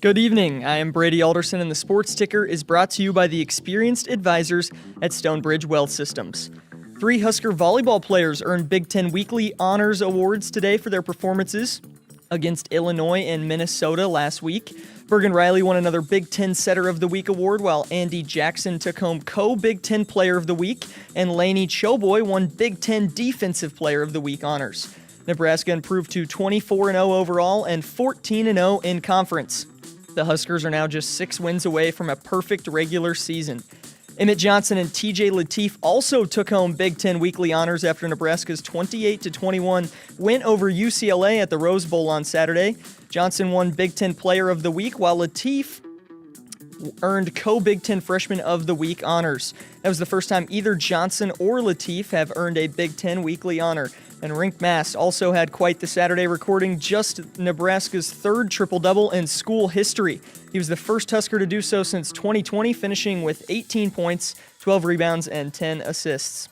Good evening, I am Brady Alderson, and the Sports Ticker is brought to you by the experienced advisors at Stonebridge Wealth Systems. 3 Husker volleyball players earned Big Ten Weekly Honors Awards today for their performances against Illinois and Minnesota last week. Bergen Riley won another Big Ten Setter of the Week award, while Andy Jackson took home co-Big Ten Player of the Week, and Laney Choboy won Big Ten Defensive Player of the Week honors. Nebraska improved to 24-0 overall and 14-0 in conference. The Huskers are now just 6 wins away from a perfect regular season. Emmett Johnson and TJ Lateef also took home Big Ten Weekly Honors after Nebraska's 28-21 win over UCLA at the Rose Bowl on Saturday. Johnson won Big Ten Player of the Week, while Lateef earned co-Big Ten Freshman of the Week honors. That was the first time either Johnson or Lateef have earned a Big Ten Weekly Honor. And Rink Mast also had quite the Saturday, recording just Nebraska's 3rd triple-double in school history. He was the first Husker to do so since 2020, finishing with 18 points, 12 rebounds, and 10 assists.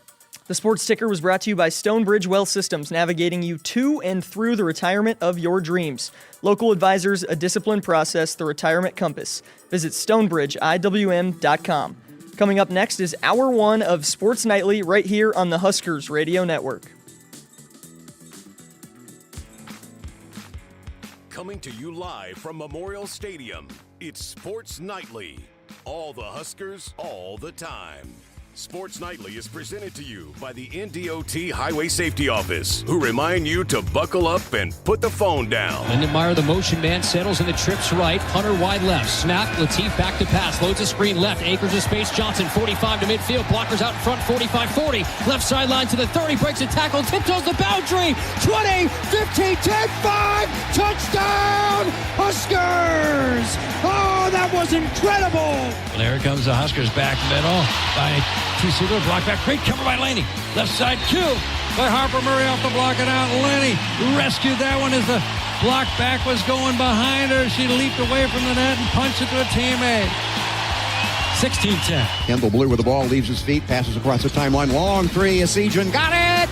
The Sports Ticker was brought to you by Stonebridge Wealth Systems, navigating you to and through the retirement of your dreams. Local advisors, a disciplined process, the retirement compass. Visit StonebridgeIWM.com. Coming up next is Hour 1 of Sports Nightly right here on the Huskers Radio Network. Coming to you live from Memorial Stadium, it's Sports Nightly. All the Huskers, all the time. Sports Nightly is presented to you by the NDOT Highway Safety Office, who remind you to buckle up and put the phone down. Lindenmeyer, the motion man, settles in the trips right. Hunter wide left. Snap. Lateef back to pass. Loads a screen left. Akrs of space. Johnson 45 to midfield. Blockers out in front. 45-40. Left sideline to the 30. Breaks a tackle. Tiptoes the boundary. 20, 15, 10, 5. Touchdown, Huskers! Oh, that was incredible. Well, there comes the Huskers back middle by T-Sigler, block back, great cover by Laney. Left side, Q by Harper Murray off the block, and out Laney rescued that one as the block back was going behind her. She leaped away from the net and punched it to a teammate. 16-10. Kendall Blue with the ball, leaves his feet, passes across the timeline. Long three, Asijan got it!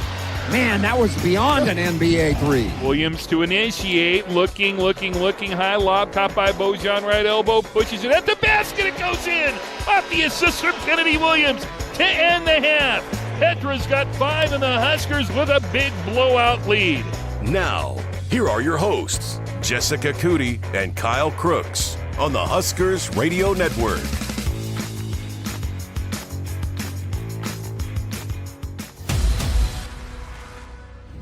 Man, that was beyond an NBA three. Williams to initiate, looking, high lob, caught by Bojan, right elbow, pushes it at the basket, it goes in! Off the assist from Kennedy Williams to end the half. Petra's got 5 and the Huskers with a big blowout lead. Now, here are your hosts, Jessica Coody and Kyle Crooks, on the Huskers Radio Network.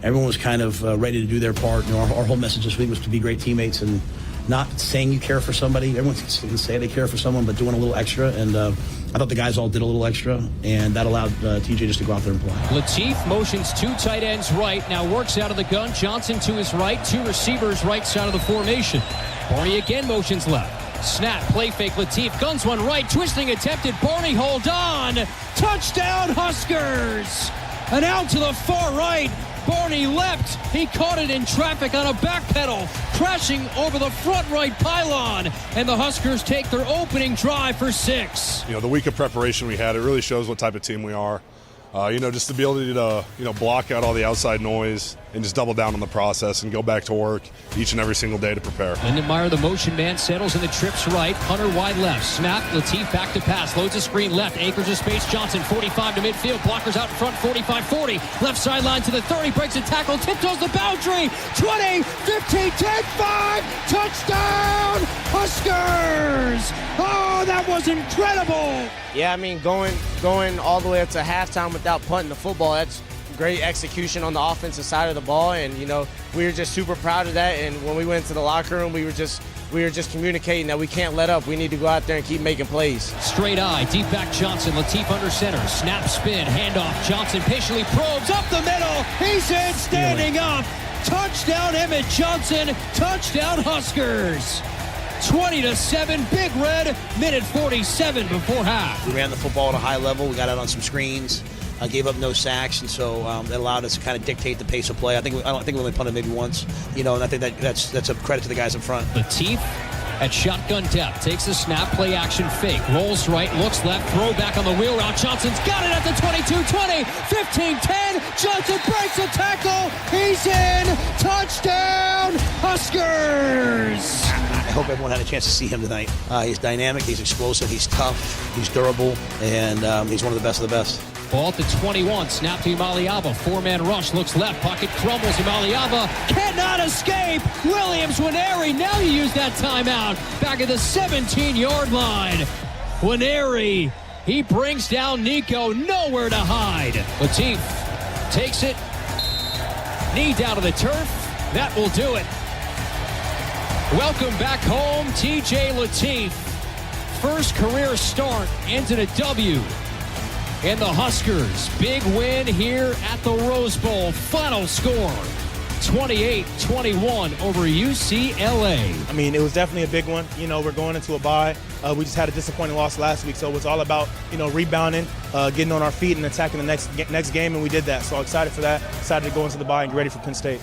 Everyone was kind of ready to do their part. You know, our whole message this week was to be great teammates and not saying you care for somebody. Everyone can say they care for someone, but doing a little extra. And I thought the guys all did a little extra, and that allowed TJ just to go out there and play. Lateef motions 2 tight ends right, now works out of the gun. Johnson to his right, 2 receivers right side of the formation. Barney again motions left. Snap, play fake, Lateef guns one right, twisting attempted. Barney hold on. Touchdown Huskers! And out to the far right. Barney leapt. He caught it in traffic on a back pedal, crashing over the front right pylon. And the Huskers take their opening drive for 6. You know, the week of preparation we had, it really shows what type of team we are. Just the ability to, block out all the outside noise and just double down on the process and go back to work each and every single day to prepare. Lindenmeyer, the motion man, settles in the trips right. Hunter wide left. Snap. Lateef back to pass. Loads a screen left. Akrs of space. Johnson 45 to midfield. Blockers out in front. 45-40. Left sideline to the 30. Breaks a tackle. Tiptoes the boundary. 20, 15, 10, 5. Touchdown, Huskers! Oh, that was incredible. Yeah, I mean, going all the way up to halftime without punting the football, that's great execution on the offensive side of the ball, and we were just super proud of that. And when we went to the locker room, we were just communicating that we can't let up. We need to go out there and keep making plays. Straight eye, deep back Johnson, Lateef under center, snap, spin, handoff. Johnson patiently probes up the middle. He's in, standing up. Touchdown Emmett Johnson. Touchdown Huskers. 20-7, Big Red, minute 47 before half. We ran the football at a high level. We got out on some screens, gave up no sacks, and so that allowed us to kind of dictate the pace of play. I don't think we only punted maybe once, and I think that's a credit to the guys up front. Lateef at shotgun depth, takes the snap, play action fake, rolls right, looks left, throw back on the wheel route. Johnson's got it at the 22-20, 15-10. Johnson breaks a tackle. He's in. Touchdown, Huskers. hope everyone had a chance to see him tonight. He's dynamic, he's explosive, he's tough, he's durable, and he's one of the best of the best. Ball at the 21, snap to Imaliava, four-man rush, looks left, pocket crumbles, Imaliava cannot escape, Williams Nwaneri, now you use that timeout, back at the 17-yard line. Nwaneri, he brings down Nico, nowhere to hide. Latif takes it, knee down to the turf, that will do it. Welcome back home, TJ Latif. First career start ends in a W. And the Huskers, big win here at the Rose Bowl. Final score, 28-21 over UCLA. I mean, it was definitely a big one. You know, we're going into a bye. We just had a disappointing loss last week, so it was all about, rebounding, getting on our feet and attacking the next game, and we did that. So excited for that. Excited to go into the bye and get ready for Penn State.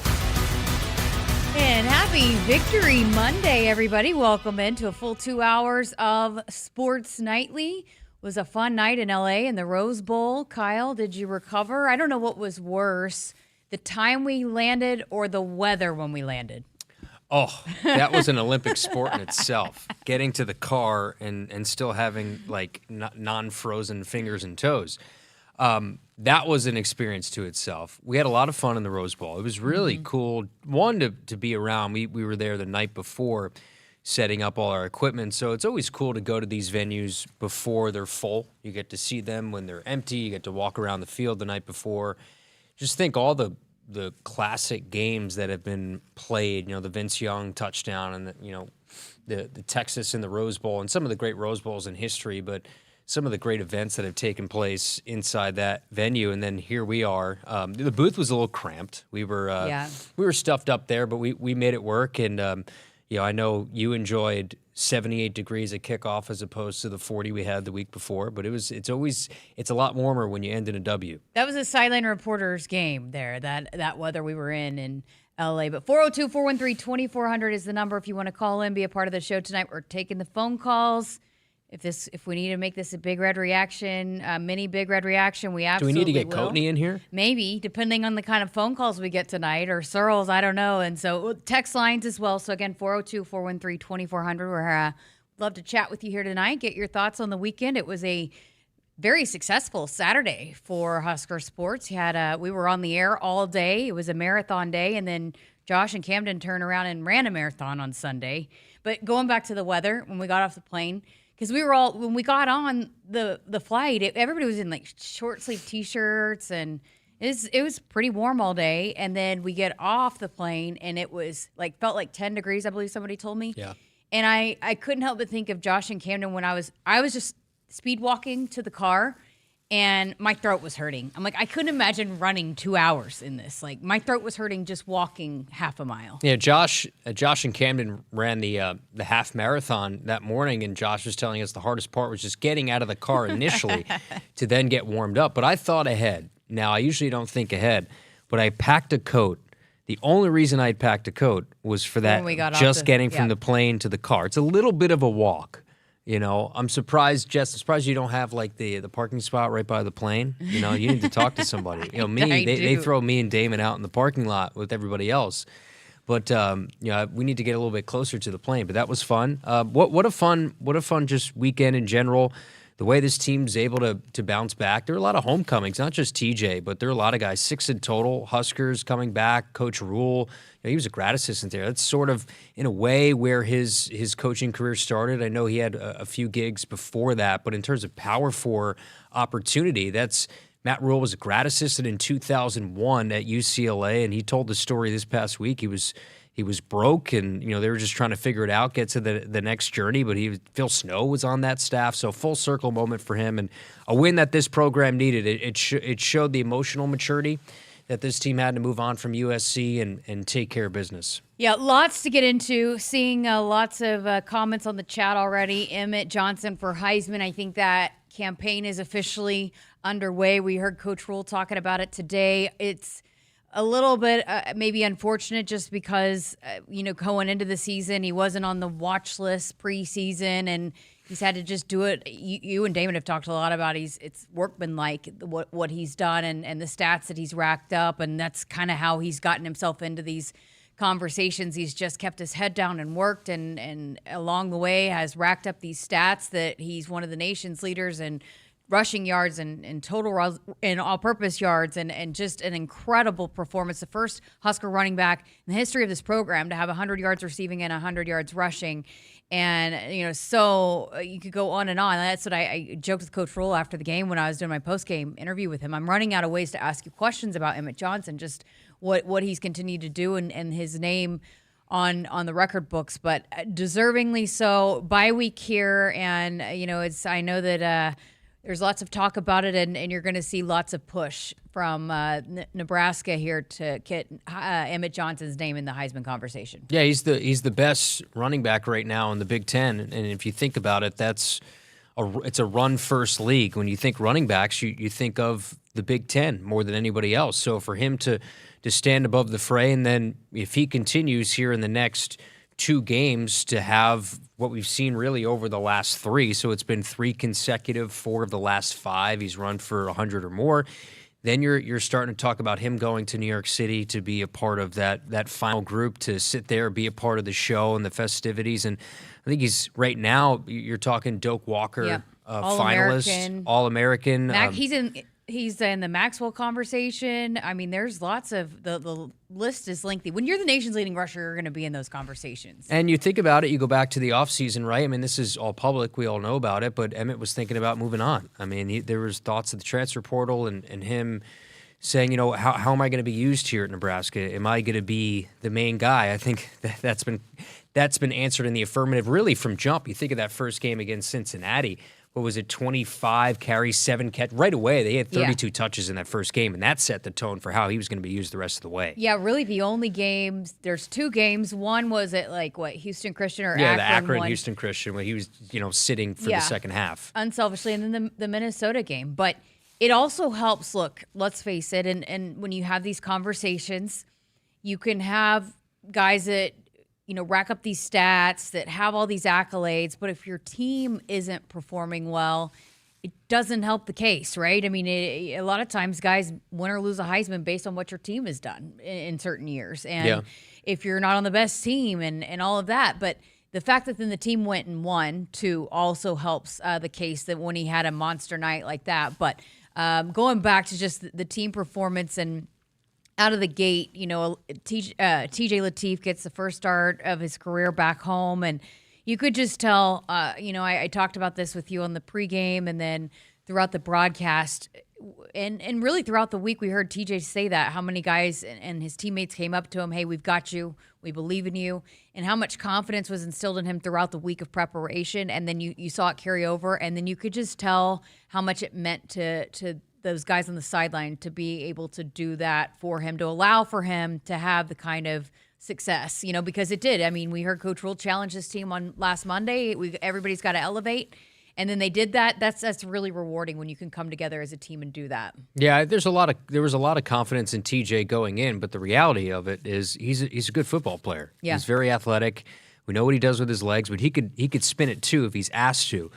And happy Victory Monday, everybody. Welcome into a full 2 hours of Sports Nightly. It was a fun night in LA in the Rose Bowl. Kyle, did you recover? I don't know what was worse, the time we landed or the weather when we landed. Oh, that was an Olympic sport in itself. Getting to the car and still having like non-frozen fingers and toes. That was an experience to itself. We had a lot of fun in the Rose Bowl. It was really cool, one, to be around. We were there the night before setting up all our equipment, so it's always cool to go to these venues before they're full. You get to see them when they're empty. You get to walk around the field the night before. Just think all the classic games that have been played, the Vince Young touchdown and the Texas in the Rose Bowl and some of the great Rose Bowls in history, but some of the great events that have taken place inside that venue. And then here we are. The booth was a little cramped. We were stuffed up there, but we made it work. And I know you enjoyed 78 degrees at kickoff as opposed to the 40 we had the week before, but it's a lot warmer when you end in a W. That was a sideline reporter's game there, that weather we were in LA. But 402-413-2400 is the number if you want to call in, be a part of the show tonight. We're taking the phone calls. If we need to make this a Big Red reaction, mini Big Red reaction, we absolutely will. Do we need to get Coatney in here? Maybe, depending on the kind of phone calls we get tonight, or Searles, I don't know. And so text lines as well. So again, 402-413-2400. We're love to chat with you here tonight. Get your thoughts on the weekend. It was a very successful Saturday for Husker sports. We were on the air all day. It was a marathon day, and then Josh and Camden turned around and ran a marathon on Sunday. But going back to the weather, when we got off the plane, because when we got on the flight, everybody was in like short sleeve T-shirts, and it was pretty warm all day. And then we get off the plane, and it was felt like 10 degrees, I believe somebody told me. Yeah. And I couldn't help but think of Josh and Camden when I was just speed walking to the car, and my throat was hurting. I'm like, I couldn't imagine running 2 hours in this. Like, my throat was hurting just walking half a mile. Yeah, Josh and Camden ran the half marathon that morning, and Josh was telling us the hardest part was just getting out of the car initially to then get warmed up. But I thought ahead. Now, I usually don't think ahead, but I packed a coat. The only reason I'd packed a coat was for that, getting from the plane to the car. It's a little bit of a walk. I'm surprised, Jess. I'm surprised you don't have the parking spot right by the plane. You need to talk to somebody. They throw me and Damon out in the parking lot with everybody else. But we need to get a little bit closer to the plane. But that was fun. What a fun just weekend in general. The way this team's able to bounce back. There are a lot of homecomings, not just TJ, but there are a lot of guys. 6 in total. Huskers coming back. Coach Rhule. He was a grad assistant there. That's sort of, in a way, where his coaching career started. I know he had a few gigs before that, but in terms of Power 4 opportunity, Matt Rhule was a grad assistant in 2001 at UCLA, and he told the story this past week. He was broke, and they were just trying to figure it out, get to the next journey. But Phil Snow was on that staff, so full circle moment for him, and a win that this program needed. It showed the emotional maturity that this team had to move on from USC and take care of business. Yeah, lots to get into. Seeing lots of comments on the chat already. Emmett Johnson for Heisman. I think that campaign is officially underway. We heard Coach Rhule talking about it today. It's a little bit maybe unfortunate just because, going into the season, he wasn't on the watch list preseason, and he's had to just do it. You and Damon have talked a lot about it's workmanlike what he's done and the stats that he's racked up, and that's kind of how he's gotten himself into these conversations, he's just kept his head down and worked, and along the way has racked up these stats that he's one of the nation's leaders in rushing yards and total and all-purpose yards, and just an incredible performance. The first Husker running back in the history of this program to have 100 yards receiving and 100 yards rushing. And, so you could go on and on. That's what I joked with Coach Rhule after the game when I was doing my post-game interview with him. I'm running out of ways to ask you questions about Emmett Johnson, just what he's continued to do and his name on the record books, but deservingly so. Bye week here, and, I know that there's lots of talk about it, and you're going to see lots of push from Nebraska here to get Emmett Johnson's name in the Heisman conversation. Yeah, he's the best running back right now in the Big Ten, and if you think about it, it's a run-first league. When you think running backs, you think of the Big Ten more than anybody else. So for him to stand above the fray, and then if he continues here in the next 2 games to have what we've seen really over the last 3. So it's been 3 consecutive, 4 of the last 5. He's run for 100 or more. Then you're starting to talk about him going to New York City to be a part of that final group, to sit there, be a part of the show and the festivities. And I think he's right now. You're talking Doak Walker, finalist, All-American. He's in the Maxwell conversation. I mean, there's lots of the list is lengthy. When you're the nation's leading rusher, you're going to be in those conversations. And you think about it, you go back to the offseason, right? I mean, this is all public. We all know about it. But Emmett was thinking about moving on. I mean, there was thoughts of the transfer portal and him saying, how am I going to be used here at Nebraska? Am I going to be the main guy? I think that's been answered in the affirmative really from jump. You think of that first game against Cincinnati. What was it, 25 carries, 7 catch? Right away, they had 32 touches in that first game, and that set the tone for how he was going to be used the rest of the way. Yeah, really the only games, there's 2 games. One was at Houston Christian or Akron? Yeah, the Akron Houston Christian, where he was, sitting for the second half. Unselfishly, and then the Minnesota game. But it also helps, look, let's face it, and when you have these conversations, you can have guys that rack up these stats, that have all these accolades, but if your team isn't performing well, it doesn't help the case, right? I mean, a lot of times guys win or lose a Heisman based on what your team has done in certain years. And if you're not on the best team and all of that, but the fact that then the team went and won too also helps the case that when he had a monster night like that. But going back to just the team performance and out of the gate, TJ Lateef gets the first start of his career back home, and you could just tell, I talked about this with you on the pregame and then throughout the broadcast, and really throughout the week we heard TJ say that, how many guys and his teammates came up to him, hey, we've got you, we believe in you, and how much confidence was instilled in him throughout the week of preparation, and then you saw it carry over, and then you could just tell how much it meant to those guys on the sideline to be able to do that for him, to allow for him to have the kind of success, because it did. I mean, we heard Coach Rhule challenge his team on last Monday. Everybody's got to elevate, and then they did that. That's really rewarding when you can come together as a team and do that. Yeah, there was a lot of confidence in TJ going in, but the reality of it is he's a good football player. Yeah. He's very athletic. We know what he does with his legs, but he could spin it too if he's asked to.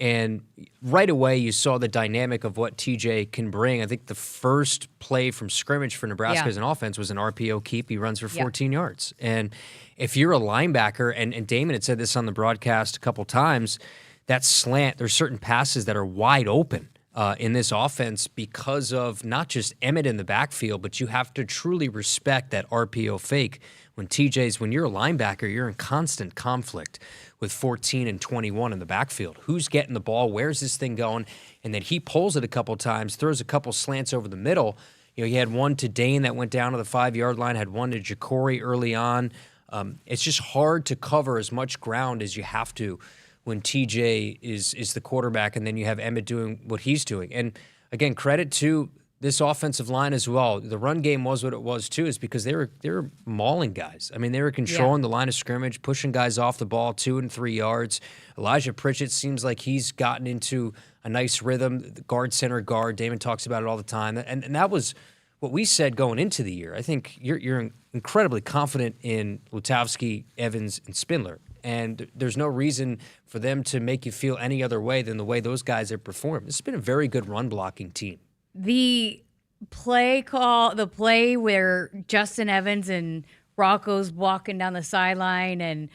And right away, you saw the dynamic of what TJ can bring. I think the first play from scrimmage for Nebraska as an offense was an RPO keep. He runs for 14 yards. And if you're a linebacker, and Damon had said this on the broadcast a couple times, that slant, there's certain passes that are wide open in this offense because of not just Emmett in the backfield, but you have to truly respect that RPO fake. When you're a linebacker, you're in constant conflict with 14 and 21 in the backfield. Who's getting the ball? Where's this thing going? And then he pulls it a couple times, throws a couple slants over the middle. He had one to Dane that went down to the 5-yard line, had one to Ja'Cory early on. It's just hard to cover as much ground as you have to when TJ is the quarterback, and then you have Emmett doing what he's doing. And again, credit to this offensive line as well. The run game was what it was too, is because they were mauling guys. I mean, they were controlling the line of scrimmage, pushing guys off the ball 2 and 3 yards. Elijah Pritchett seems like he's gotten into a nice rhythm. The guard, center guard. Damon talks about it all the time, and that was what we said going into the year. I think you're incredibly confident in Lutowski, Evans, and Spindler. And there's no reason for them to make you feel any other way than the way those guys have performed. This has been a very good run-blocking team. The play where Justin Evans and Rocco's walking down the sideline, and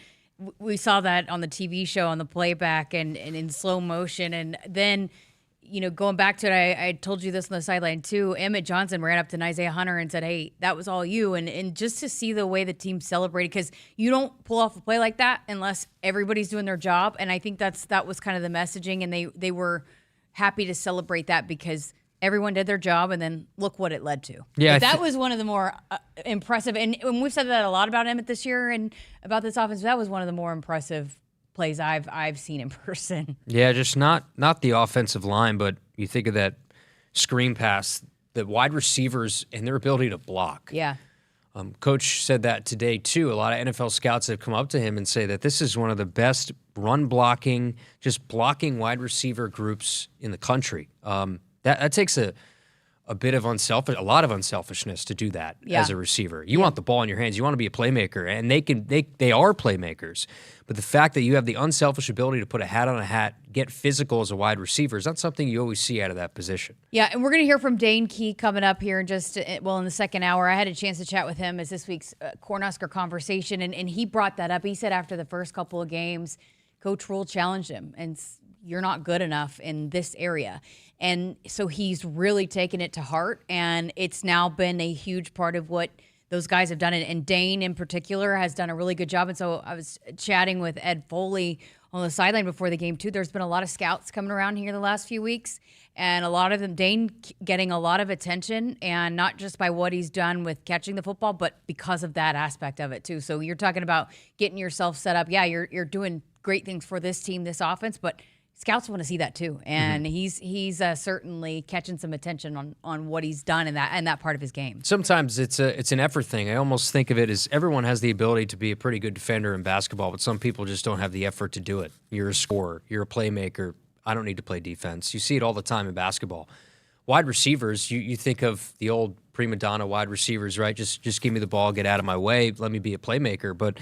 we saw that on the TV show on the playback and in slow motion. And then, going back to it, I told you this on the sideline too. Emmett Johnson ran up to Isaiah Hunter and said, "Hey, that was all you." And just to see the way the team celebrated, because you don't pull off a play like that unless everybody's doing their job. And I think that was kind of the messaging, and they were happy to celebrate that because everyone did their job, and then look what it led to. Yeah, that was one of the more impressive, and we've said that a lot about Emmett this year and about this offense. That was one of the more impressive plays I've seen in person. Yeah, just not the offensive line, but you think of that screen pass, the wide receivers and their ability to block. Yeah. Coach said that today too. A lot of NFL scouts have come up to him and say that this is one of the best run blocking, just blocking wide receiver groups in the country. That takes a lot of unselfishness to do that as a receiver. You want the ball in your hands. You want to be a playmaker, and they are playmakers. But the fact that you have the unselfish ability to put a hat on a hat, get physical as a wide receiver, is not something you always see out of that position. Yeah, and we're going to hear from Dane Key coming up here in in the second hour. I had a chance to chat with him as this week's Cornhusker Conversation, and he brought that up. He said after the first couple of games, Coach Rhule challenged him, and you're not good enough in this area. And so he's really taken it to heart, and it's now been a huge part of what those guys have done. And Dane in particular has done a really good job. And so I was chatting with Ed Foley on the sideline before the game too. There's been a lot of scouts coming around here the last few weeks, and a lot of them, Dane getting a lot of attention, and not just by what he's done with catching the football, but because of that aspect of it too. So you're talking about getting yourself set up. Yeah, you're doing great things for this team, this offense, but scouts want to see that too, and he's certainly catching some attention on what he's done in that part of his game. Sometimes it's an effort thing. I almost think of it as everyone has the ability to be a pretty good defender in basketball, but some people just don't have the effort to do it. You're a scorer. You're a playmaker. I don't need to play defense. You see it all the time in basketball. Wide receivers, you think of the old prima donna wide receivers, right? Just give me the ball, get out of my way, let me be a playmaker. But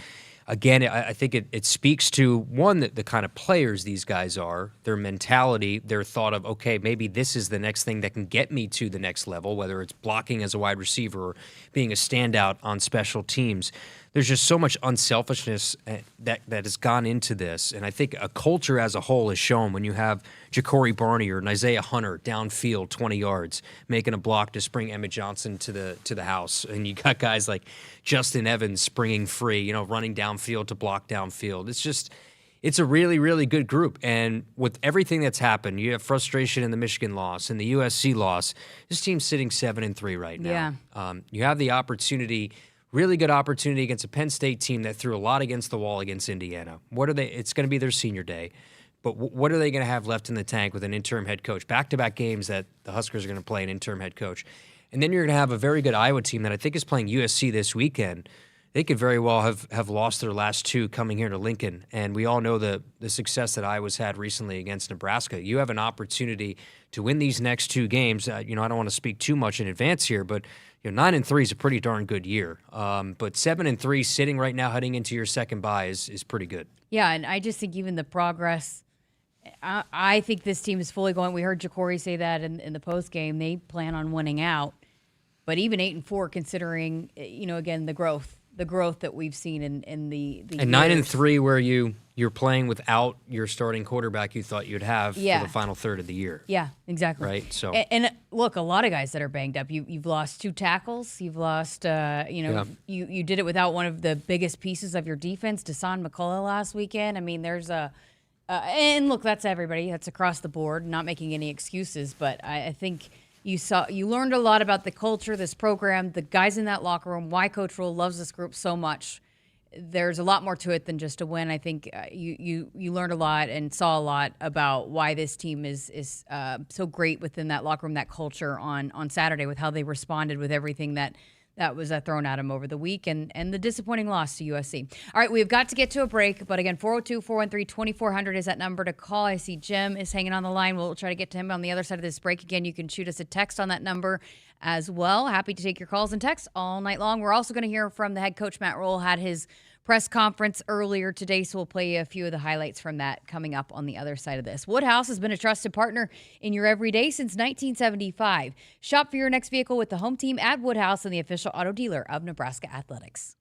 again, I think it speaks to, one, the kind of players these guys are, their mentality, their thought of, okay, maybe this is the next thing that can get me to the next level, whether it's blocking as a wide receiver or being a standout on special teams. There's just so much unselfishness that has gone into this. And I think a culture as a whole is shown when you have Ja'Cory Barney or Isaiah Hunter downfield 20 yards, making a block to spring Emmett Johnson to the house. And you got guys like Justin Evans springing free, running downfield to block downfield. It's a really, really good group. And with everything that's happened, you have frustration in the Michigan loss and the USC loss. This team's sitting 7-3 right now. Yeah. You have the opportunity, really good opportunity against a Penn State team that threw a lot against the wall against Indiana. It's going to be their senior day, but what are they going to have left in the tank with an interim head coach? Back-to-back games that the Huskers are going to play an interim head coach. And then you're going to have a very good Iowa team that I think is playing USC this weekend. They could very well have lost their last two coming here to Lincoln. And we all know the success that Iowa's had recently against Nebraska. You have an opportunity to win these next two games. I don't want to speak too much in advance here, but 9-3 is a pretty darn good year. But 7-3 sitting right now heading into your second bye is pretty good. Yeah, and I just think even the progress, I think this team is fully going. We heard Ja'Cory say that in the post game. They plan on winning out. But even 8-4, considering, again, the growth that we've seen in the and 9-3, where you're playing without your starting quarterback you thought you'd have for the final third of the year. Yeah, exactly. Right. So and look, a lot of guys that are banged up. You've lost two tackles. You've lost. You did it without one of the biggest pieces of your defense, Deshaun McCullough, last weekend. I mean, there's and look, that's everybody. That's across the board. Not making any excuses, but I think you learned a lot about the culture, this program, the guys in that locker room, why Coach Rhule loves this group so much. There's a lot more to it than just a win. I think you learned a lot and saw a lot about why this team is so great within that locker room, that culture on Saturday, with how they responded with everything that was thrown at them over the week, and the disappointing loss to USC. All right, we've got to get to a break, but again, 402-413-2400 is that number to call. I see Jim is hanging on the line. We'll try to get to him on the other side of this break. Again, you can shoot us a text on that number as well. Happy to take your calls and texts all night long. We're also going to hear from the head coach, Matt Rhule, had his press conference earlier today, so we'll play you a few of the highlights from that coming up on the other side of this. Woodhouse has been a trusted partner in your everyday since 1975. Shop for your next vehicle with the home team at Woodhouse and the official auto dealer of Nebraska Athletics.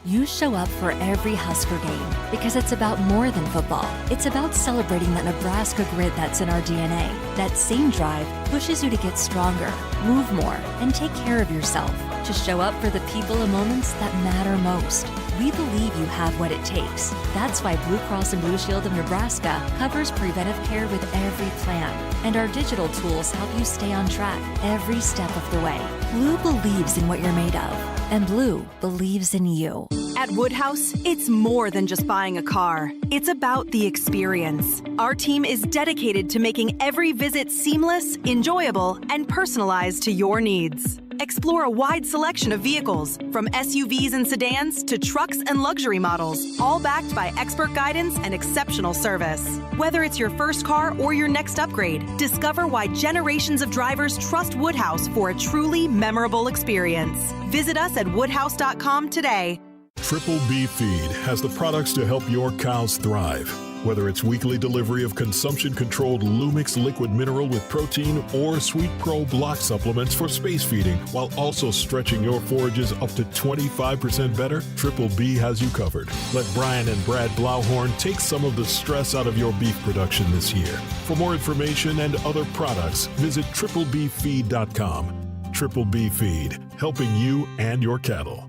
You show up for every Husker game because it's about more than football. It's about celebrating that Nebraska grit that's in our DNA. That same drive pushes you to get stronger, move more, and take care of yourself. To show up for the people and moments that matter most. We believe you have what it takes. That's why Blue Cross and Blue Shield of Nebraska covers preventive care with every plan. And our digital tools help you stay on track every step of the way. Blue believes in what you're made of. And Blue believes in you. At Woodhouse, it's more than just buying a car. It's about the experience. Our team is dedicated to making every visit seamless, enjoyable, and personalized to your needs. Explore a wide selection of vehicles, from SUVs and sedans to trucks and luxury models, all backed by expert guidance and exceptional service. Whether it's your first car or your next upgrade, discover why generations of drivers trust Woodhouse for a truly memorable experience. Visit us at woodhouse.com today. Triple B Feed has the products to help your cows thrive. Whether it's weekly delivery of consumption-controlled Lumix liquid mineral with protein or Sweet Pro block supplements for space feeding, while also stretching your forages up to 25% better, Triple B has you covered. Let Brian and Brad Blauhorn take some of the stress out of your beef production this year. For more information and other products, visit triplebfeed.com. Triple B Feed, helping you and your cattle.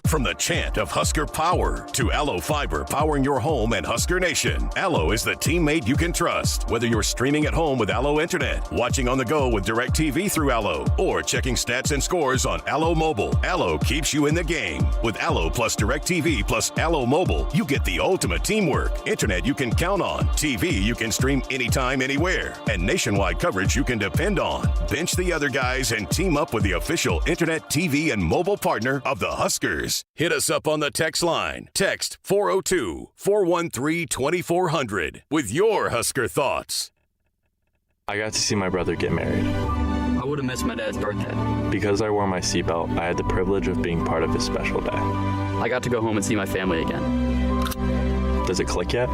From the chant of Husker Power to Allo Fiber powering your home and Husker Nation, Allo is the teammate you can trust. Whether you're streaming at home with Allo Internet, watching on the go with DirecTV through Allo, or checking stats and scores on Allo Mobile, Allo keeps you in the game. With Allo plus DirecTV plus Allo Mobile, you get the ultimate teamwork. Internet you can count on, TV you can stream anytime, anywhere, and nationwide coverage you can depend on. Bench the other guys and team up with the official Internet, TV, and mobile partner of the Huskers. Hit us up on the text line. Text 402-413-2400 with your Husker thoughts. I got to see my brother get married. I would have missed my dad's birthday. Because I wore my seatbelt, I had the privilege of being part of his special day. I got to go home and see my family again. Does it click yet?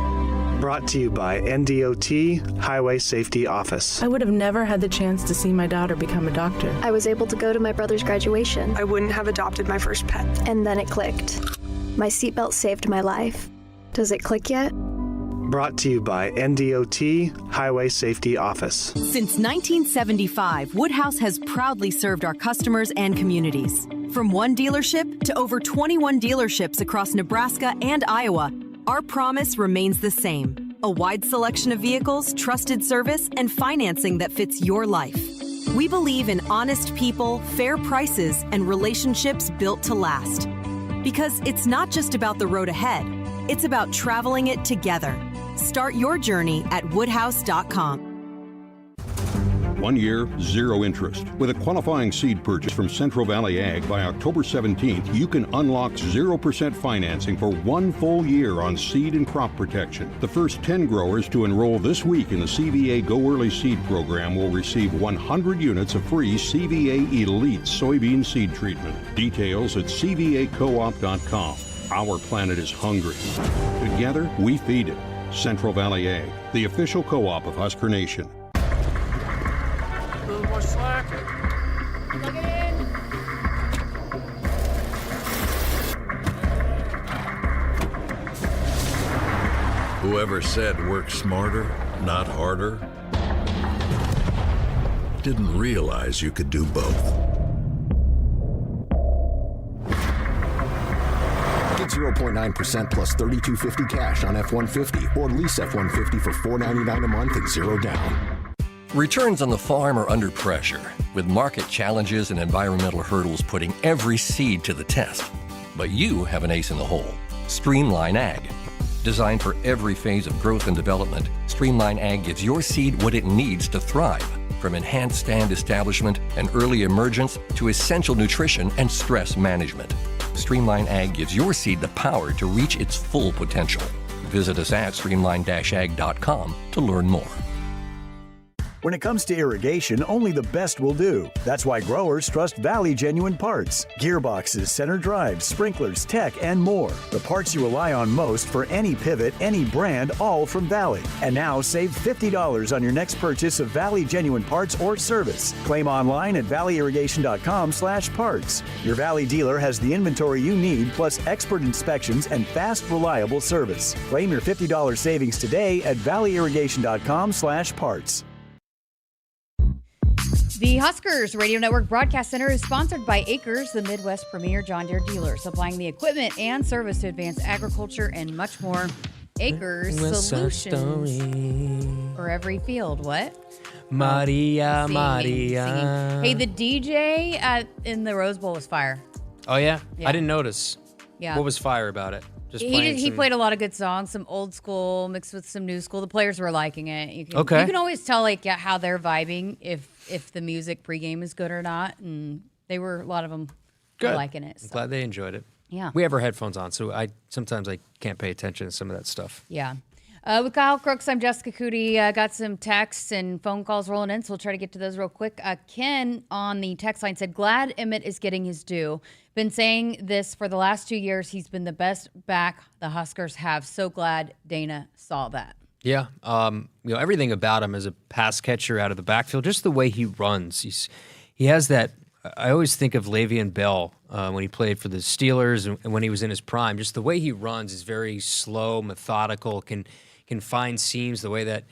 Brought to you by NDOT Highway Safety Office. I would have never had the chance to see my daughter become a doctor. I was able to go to my brother's graduation. I wouldn't have adopted my first pet. And then it clicked. My seatbelt saved my life. Does it click yet? Brought to you by NDOT Highway Safety Office. Since 1975, Woodhouse has proudly served our customers and communities. From one dealership to over 21 dealerships across Nebraska and Iowa, our promise remains the same: a wide selection of vehicles, trusted service, and financing that fits your life. We believe in honest people, fair prices, and relationships built to last. Because it's not just about the road ahead, it's about traveling it together. Start your journey at woodhouse.com. 1 year, 0 interest. With a qualifying seed purchase from Central Valley Ag by October 17th, you can unlock 0% financing for 1 full year on seed and crop protection. The first 10 growers to enroll this week in the CVA Go Early Seed Program will receive 100 units of free CVA Elite soybean seed treatment. Details at cvacoop.com. Our planet is hungry. Together, we feed it. Central Valley Ag, the official co-op of Husker Nation. More slacker. Plug it in. Whoever said work smarter, not harder, didn't realize you could do both. Get 0.9% plus $3,250 cash on F-150 or lease F-150 for $499 a month and 0 down. Returns on the farm are under pressure, with market challenges and environmental hurdles putting every seed to the test. But you have an ace in the hole: Streamline Ag. Designed for every phase of growth and development, Streamline Ag gives your seed what it needs to thrive, from enhanced stand establishment and early emergence to essential nutrition and stress management. Streamline Ag gives your seed the power to reach its full potential. Visit us at streamline-ag.com to learn more. When it comes to irrigation, only the best will do. That's why growers trust Valley Genuine Parts. Gearboxes, center drives, sprinklers, tech, and more. The parts you rely on most for any pivot, any brand, all from Valley. And now save $50 on your next purchase of Valley Genuine Parts or service. Claim online at valleyirrigation.com/parts. Your Valley dealer has the inventory you need, plus expert inspections and fast, reliable service. Claim your $50 savings today at valleyirrigation.com/parts. The Huskers Radio Network Broadcast Center is sponsored by Akrs, the Midwest premier John Deere dealer, supplying the equipment and service to advance agriculture and much more. Akrs solutions for every field. What? Maria, Singing. Hey, the DJ in the Rose Bowl was fire. Oh, yeah? Yeah. I didn't notice. Yeah. What was fire about it? Just He played a lot of good songs, some old school mixed with some new school. The players were liking it. You can, Okay. You can always tell how they're vibing if the music pregame is good or not, and a lot of them were liking it. I'm glad they enjoyed it. Yeah. We have our headphones on, so sometimes I can't pay attention to some of that stuff. Yeah. With Kyle Crooks, I'm Jessica Coody. Got some texts and phone calls rolling in, so we'll try to get to those real quick. Ken on the text line said, glad Emmett is getting his due. Been saying this for the last 2 years. He's been the best back the Huskers have. So glad Dana saw that. Yeah. Everything about him as a pass catcher out of the backfield, just the way he runs. He has that. I always think of Le'Veon Bell when he played for the Steelers and when he was in his prime. Just the way he runs is very slow, methodical, can find seams. The way that,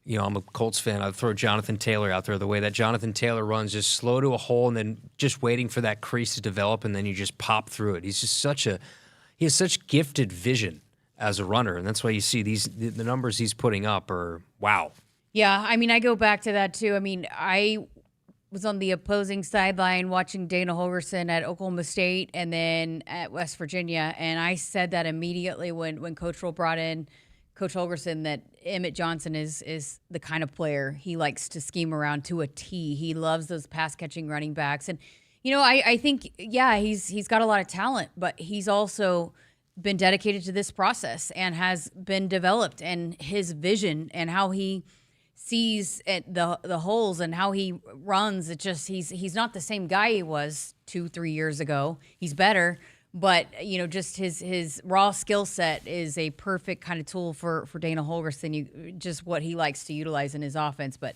I'm a Colts fan. I'd throw Jonathan Taylor out there. The way that Jonathan Taylor runs, just slow to a hole and then just waiting for that crease to develop, and then you just pop through it. He's just he has such gifted vision as a runner, and that's why you see the numbers he's putting up are wow. Yeah, I go back to that too. I was on the opposing sideline watching Dana Holgorsen at Oklahoma State and then at West Virginia, and I said that immediately when Coach Rhule brought in Coach Holgorsen, that Emmett Johnson is the kind of player he likes to scheme around to a T. He loves those pass-catching running backs. And, I think, he's got a lot of talent, but he's also been dedicated to this process and has been developed, and his vision and how he sees the holes and how he runs. He's not the same guy he was 2-3 years ago. He's better. But, just his raw skill set is a perfect kind of tool for Dana Holgorsen, just what he likes to utilize in his offense. But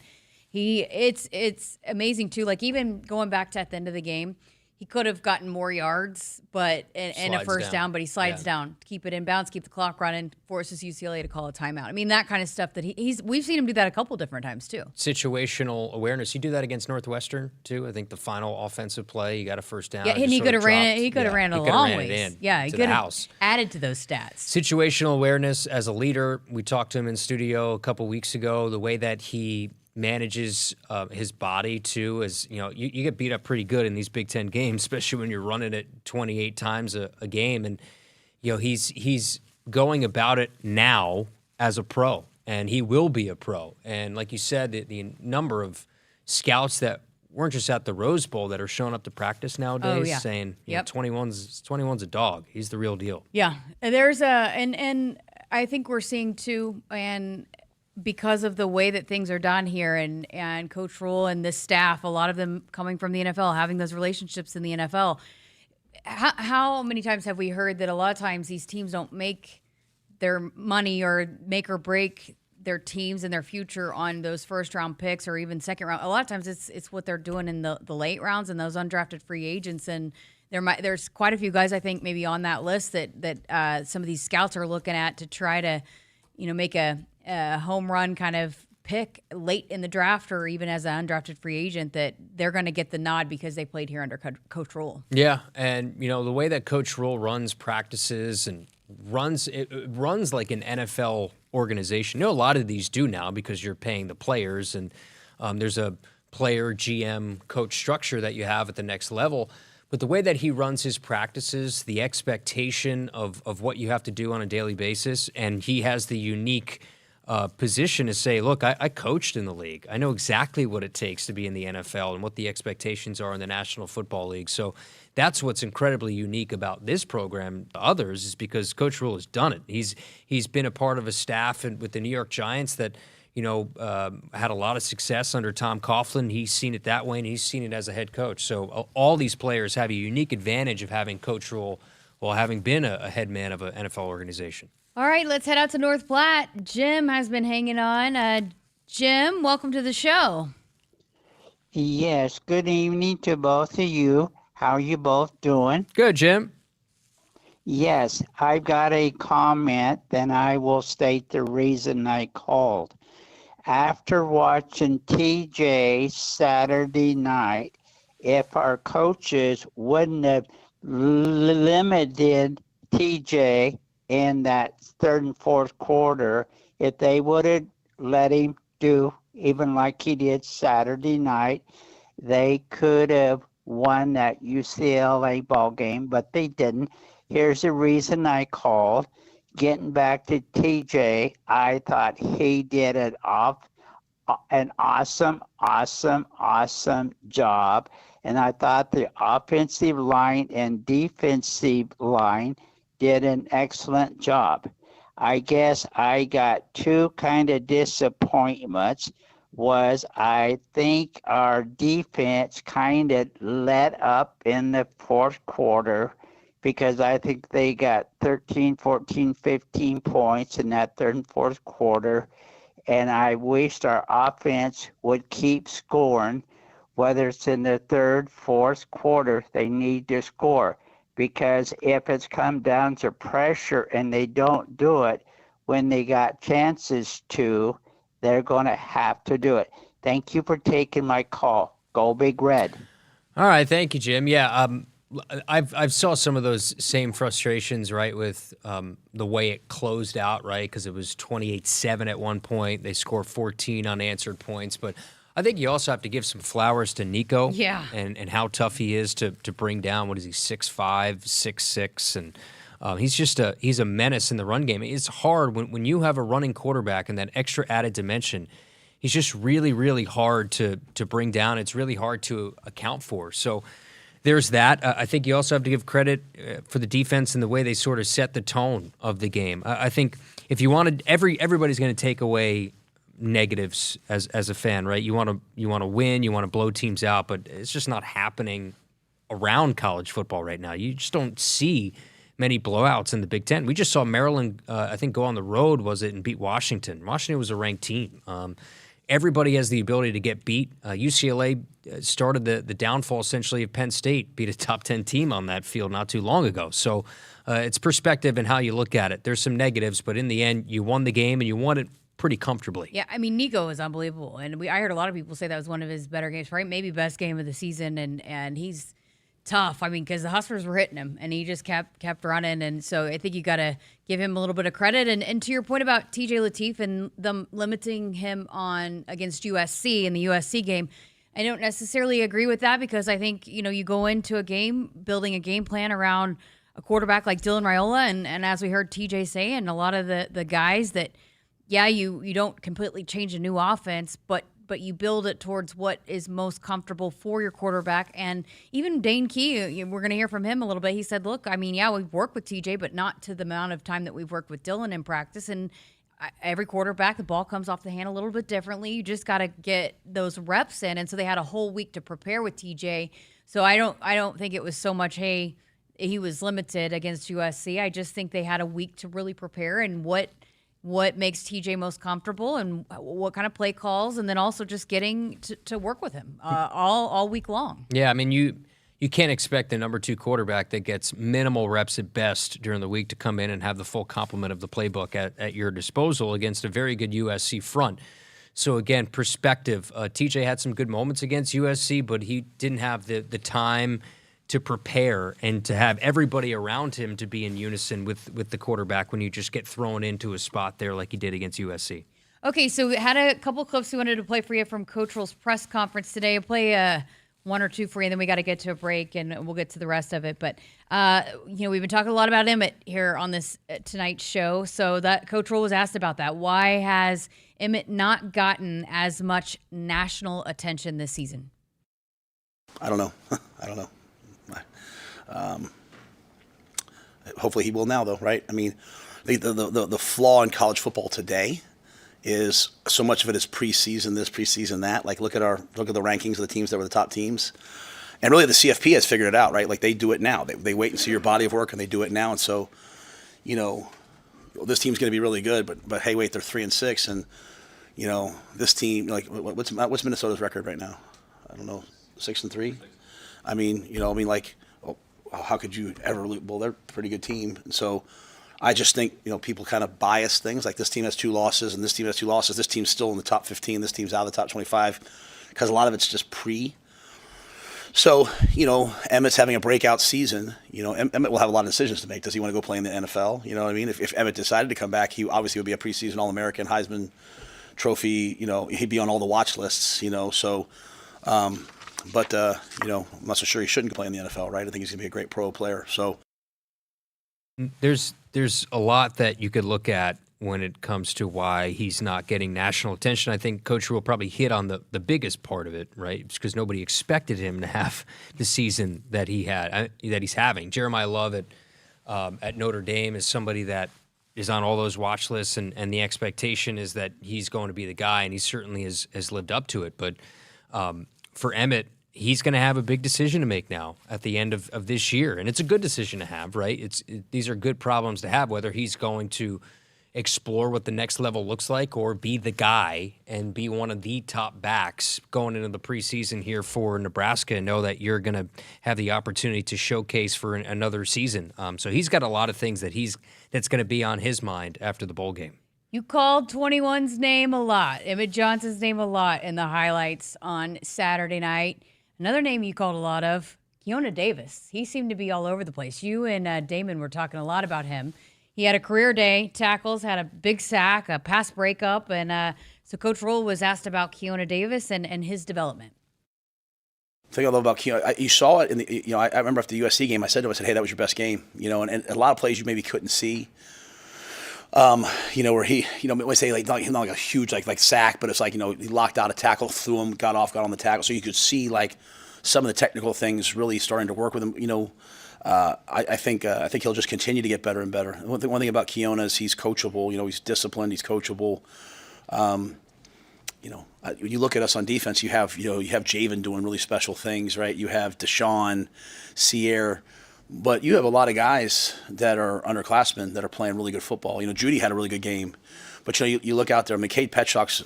it's amazing, too. Like, even going back to at the end of the game, he could have gotten more yards and a first down, but he slides down to keep it in bounds, keep the clock running, forces UCLA to call a timeout. That kind of stuff that we've seen him do that a couple different times too. Situational awareness. He did that against Northwestern too. I think the final offensive play, he got a first down. Yeah, and he could have ran it. He could have ran a long ways. Yeah, he could have added to those stats. Situational awareness as a leader. We talked to him in studio a couple weeks ago. The way that he manages his body too, as you get beat up pretty good in these Big Ten games, especially when you're running it 28 times a game, and he's going about it now as a pro, and he will be a pro. And like you said, the number of scouts that weren't just at the Rose Bowl that are showing up to practice nowadays, saying 21's a dog. He's the real deal. Yeah, there's and I think we're seeing too, and because of the way that things are done here, and Coach Rhule and this staff, a lot of them coming from the NFL, having those relationships in the NFL. How many times have we heard that a lot of times these teams don't make their money or make or break their teams and their future on those first-round picks or even second round? A lot of times it's what they're doing in the late rounds and those undrafted free agents. And there's quite a few guys, I think, maybe on that list that some of these scouts are looking at to try to, make a home run kind of pick late in the draft or even as an undrafted free agent, that they're going to get the nod because they played here under Coach Rhule. Yeah, and the way that Coach Rhule runs practices and runs like an NFL organization. A lot of these do now because you're paying the players, and there's a player, GM, coach structure that you have at the next level. But the way that he runs his practices, the expectation of what you have to do on a daily basis, and he has the unique position to say, look, I coached in the league. I know exactly what it takes to be in the NFL and what the expectations are in the National Football League. So that's what's incredibly unique about this program to others, is because Coach Rhule has done it. He's been a part of a staff with the New York Giants that, had a lot of success under Tom Coughlin. He's seen it that way, and he's seen it as a head coach. So all these players have a unique advantage of having Coach Rhule while having been a head man of an NFL organization. All right, let's head out to North Platte. Jim has been hanging on. Jim, welcome to the show. Yes, good evening to both of you. How are you both doing? Good, Jim. Yes, I've got a comment, then I will state the reason I called. After watching TJ Saturday night, if our coaches wouldn't have limited TJ in that third and fourth quarter, if they would have let him do even like he did Saturday night, they could have won that UCLA ball game, but they didn't. Here's the reason I called. Getting back to TJ, I thought he did an awesome job. And I thought the offensive line and defensive line did an excellent job. I guess I got two kind of disappointments. I think our defense kind of let up in the fourth quarter because I think they got 13, 14, 15 points in that third and fourth quarter. And I wished our offense would keep scoring, whether it's in the third, fourth quarter, they need to score. Because if it's come down to pressure and they don't do it when they got chances to, they're going to have to do it. Thank you for taking my call. Go Big Red. All right, thank you, Jim. Yeah, I've saw some of those same frustrations, right, with the way it closed out, right, because it was 28-7 at one point. They scored 14 unanswered points. But I think you also have to give some flowers to Nico and how tough he is to bring down, what is he, 6'5", 6'6", and he's a menace in the run game. It's hard when you have a running quarterback and that extra added dimension. He's just really, really hard to bring down. It's really hard to account for. So there's that. I think you also have to give credit for the defense and the way they sort of set the tone of the game. I think if you wanted, everybody's going to take away negatives as a fan, right? You want to win, you want to blow teams out, but it's just not happening around college football right now. You just don't see many blowouts in the Big Ten. We just saw Maryland, I think, go on the road, and beat Washington. Washington was a ranked team. Everybody has the ability to get beat. UCLA started the downfall, essentially, of Penn State, beat a top 10 team on that field not too long ago. So it's perspective and how you look at it. There's some negatives, but in the end, you won the game, and you won it pretty comfortably. Yeah, I mean, Nico is unbelievable. And I heard a lot of people say that was one of his better games, right? Maybe best game of the season, and he's tough. I mean, because the Huskers were hitting him, and he just kept running. And so I think you got to give him a little bit of credit. And to your point about TJ Lateef and them limiting him on against USC in the USC game, I don't necessarily agree with that because I think, you go into a game building a game plan around a quarterback like Dylan Raiola. And as we heard TJ say, and a lot of the guys that, you don't completely change a new offense, but you build it towards what is most comfortable for your quarterback. And even Dane Key, we're going to hear from him a little bit. He said, look, I mean, we've worked with TJ, but not to the amount of time that we've worked with Dylan in practice. And every quarterback, the ball comes off the hand a little bit differently. You just got to get those reps in. And so they had a whole week to prepare with TJ. So I don't think it was so much, hey, he was limited against USC. I just think they had a week to really prepare and what makes TJ most comfortable and what kind of play calls, and then also just getting to work with him all week long. Yeah, I mean, you can't expect the number 2 quarterback that gets minimal reps at best during the week to come in and have the full complement of the playbook at your disposal against a very good USC front. So, again, perspective. TJ had some good moments against USC, but he didn't have the time to prepare and to have everybody around him to be in unison with the quarterback when you just get thrown into a spot there like he did against USC. Okay, so we had a couple clips we wanted to play for you from Coach Rhule's press conference today. I'll play one or two for you, and then we got to get to a break, and we'll get to the rest of it. But, we've been talking a lot about Emmett here on this tonight's show, so that Coach Rhule was asked about that. Why has Emmett not gotten as much national attention this season? I don't know. Hopefully he will now, though, right? I mean, the flaw in college football today is so much of it is preseason this, preseason that. Like look at the rankings of the teams that were the top teams. And really the CFP has figured it out, right? Like they do it now. They wait and see your body of work and they do it now. And so, this team's going to be really good, but hey, wait, they're 3-6, and this team, like what's Minnesota's record right now? I don't know, 6-3. I mean, how could you ever lose? Well, they're a pretty good team, and so I just think people kind of bias things. Like this team has 2 losses, and this team has 2 losses. This team's still in the top 15. This team's out of the top 25 because a lot of it's just pre. So, Emmett's having a breakout season. Emmett will have a lot of decisions to make. Does he want to go play in the NFL? You know what I mean? If Emmett decided to come back, he obviously would be a preseason All-American, Heisman Trophy. He'd be on all the watch lists, So, I'm not so sure he shouldn't play in the NFL, right? I think he's going to be a great pro player. So, there's a lot that you could look at when it comes to why he's not getting national attention. I think Coach Rhule probably hit on the biggest part of it, right? It's because nobody expected him to have the season that he's having. Jeremiah Love at Notre Dame is somebody that is on all those watch lists, and the expectation is that he's going to be the guy, and he certainly has lived up to it. But for Emmett, he's going to have a big decision to make now at the end of this year, and it's a good decision to have, right? These are good problems to have, whether he's going to explore what the next level looks like or be the guy and be one of the top backs going into the preseason here for Nebraska and know that you're going to have the opportunity to showcase for another season. So he's got a lot of things that's going to be on his mind after the bowl game. You called 21's name a lot, Emmett Johnson's name a lot in the highlights on Saturday night. Another name you called a lot of, Keona Davis. He seemed to be all over the place. You and Damon were talking a lot about him. He had a career day, tackles, had a big sack, a pass breakup, and so Coach Rhule was asked about Keona Davis and his development. The thing I love about Keona, you saw it in the. I remember after the USC game, I said to him, "Hey, that was your best game." And a lot of plays you maybe couldn't see. Where he, we say like not like a huge like sack, but it's like he locked out a tackle, threw him, got on the tackle, so you could see like some of the technical things really starting to work with him. I think he'll just continue to get better and better. One thing about Keona is he's coachable. He's disciplined. He's coachable. When you look at us on defense, you have Javen doing really special things, right? You have Deshaun, Sierre, but you have a lot of guys that are underclassmen that are playing really good football. Judy had a really good game, but you look out there. Cade Petchock's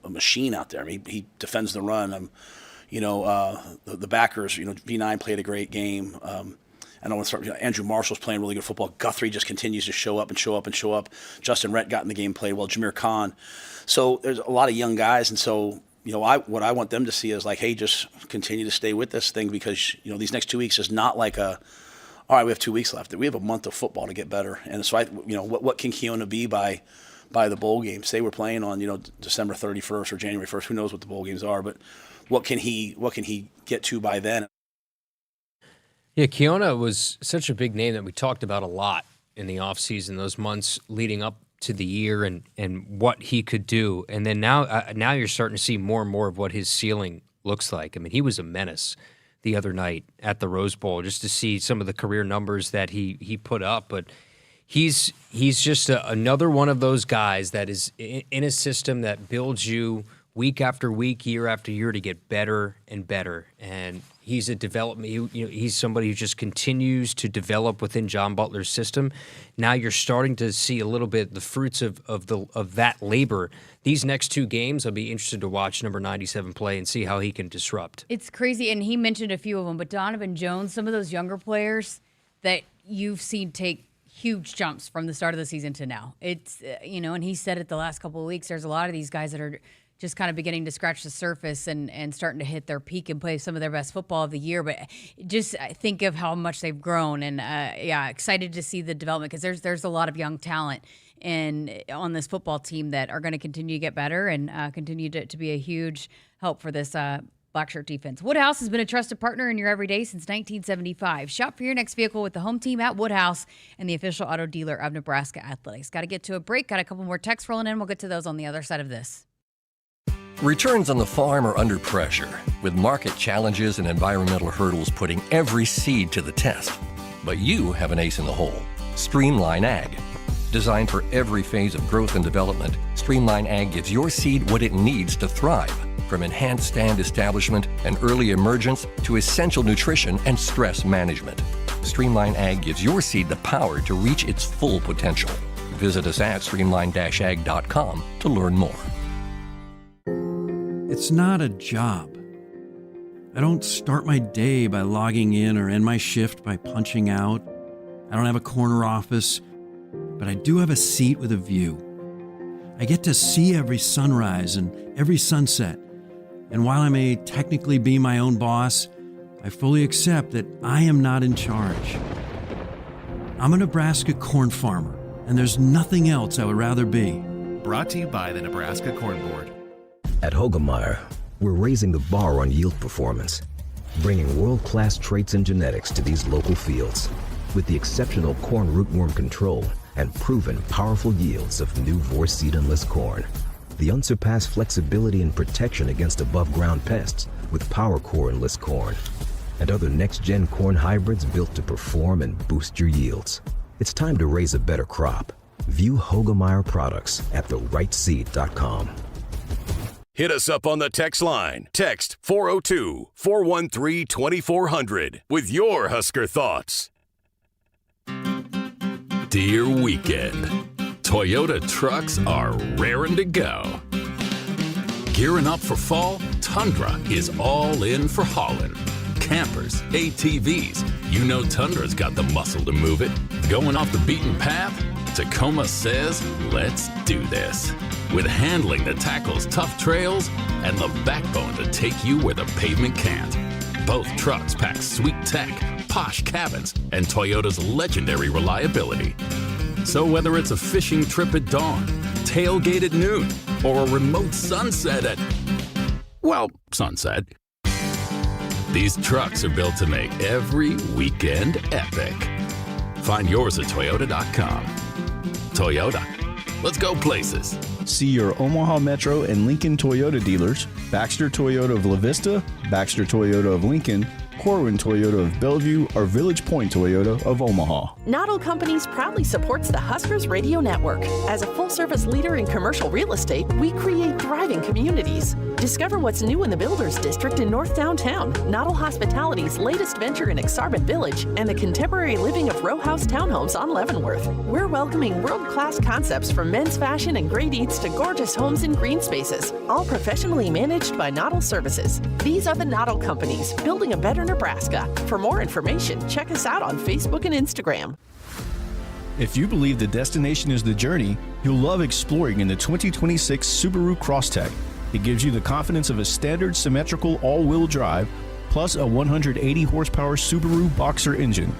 a machine out there. I mean, he defends the run. The backers, V9 played a great game. I don't want to start. Andrew Marshall's playing really good football. Guthrie just continues to show up and show up and show up. Justin Rhett got in the game, played well. Jameer Khan. So there's a lot of young guys, and so what I want them to see is like, hey, just continue to stay with this thing because these next 2 weeks is not like all right, we have 2 weeks left. We have a month of football to get better, and so what can Keona be by the bowl game? Say we're playing on December 31st or January 1st. Who knows what the bowl games are, but what can he get to by then? Yeah, Keona was such a big name that we talked about a lot in the offseason, those months leading up to the year and what he could do. And then now you're starting to see more and more of what his ceiling looks like. I mean, he was a menace the other night at the Rose Bowl just to see some of the career numbers that he put up. But he's just another one of those guys that is in a system that builds you week after week, year after year to get better and better. And he's a development. He's somebody who just continues to develop within John Butler's system. Now you're starting to see a little bit the fruits of that labor. These next 2 games, I'll be interested to watch number 97 play and see how he can disrupt. It's crazy, and he mentioned a few of them, but Donovan Jones, some of those younger players that you've seen take huge jumps from the start of the season to now. It's and he said it the last couple of weeks. There's a lot of these guys that are just kind of beginning to scratch the surface and starting to hit their peak and play some of their best football of the year. But just think of how much they've grown. And, excited to see the development because there's a lot of young talent on this football team that are going to continue to get better and continue to be a huge help for this Black Shirt defense. Woodhouse has been a trusted partner in your everyday since 1975. Shop for your next vehicle with the home team at Woodhouse and the official auto dealer of Nebraska Athletics. Got to get to a break. Got a couple more texts rolling in. We'll get to those on the other side of this. Returns on the farm are under pressure, with market challenges and environmental hurdles putting every seed to the test. But you have an ace in the hole. Streamline Ag. Designed for every phase of growth and development, Streamline Ag gives your seed what it needs to thrive, from enhanced stand establishment and early emergence to essential nutrition and stress management. Streamline Ag gives your seed the power to reach its full potential. Visit us at streamline-ag.com to learn more. It's not a job. I don't start my day by logging in or end my shift by punching out. I don't have a corner office, but I do have a seat with a view. I get to see every sunrise and every sunset. And while I may technically be my own boss, I fully accept that I am not in charge. I'm a Nebraska corn farmer, and there's nothing else I would rather be. Brought to you by the Nebraska Corn Board. At Hogemeyer, we're raising the bar on yield performance, bringing world-class traits and genetics to these local fields with the exceptional corn rootworm control and proven powerful yields of new Vorceed-enless corn. The unsurpassed flexibility and protection against above-ground pests with PowerCore-enless corn, and other next-gen corn hybrids built to perform and boost your yields. It's time to raise a better crop. View Hogemeyer products at therightseed.com. Hit us up on the text line. Text 402-413-2400 with your Husker thoughts. Dear weekend, Toyota trucks are raring to go. Gearing up for fall, Tundra is all in for hauling. Campers, ATVs, you know Tundra's got the muscle to move it. Going off the beaten path? Tacoma says, let's do this. With handling that tackles tough trails and the backbone to take you where the pavement can't. Both trucks pack sweet tech, posh cabins, and Toyota's legendary reliability. So whether it's a fishing trip at dawn, tailgate at noon, or a remote sunset at, well, sunset, these trucks are built to make every weekend epic. Find yours at Toyota.com. Toyota, let's go places. See your Omaha Metro and Lincoln Toyota dealers, Baxter Toyota of La Vista, Baxter Toyota of Lincoln, Corwin Toyota of Bellevue, or Village Point Toyota of Omaha. Noddle Companies proudly supports the Huskers Radio Network. As a full-service leader in commercial real estate, we create thriving communities. Discover what's new in the Builders District in North Downtown, Noddle Hospitality's latest venture in Exarban Village, and the contemporary living of row house townhomes on Leavenworth. We're welcoming world-class concepts from men's fashion and great eats to gorgeous homes and green spaces, all professionally managed by Noddle Services. These are the Noddle Companies, building a better Nebraska. For more information, check us out on Facebook and Instagram. If you believe the destination is the journey, you'll love exploring in the 2026 Subaru Crosstrek. It gives you the confidence of a standard symmetrical all-wheel drive, plus a 180 horsepower Subaru Boxer engine.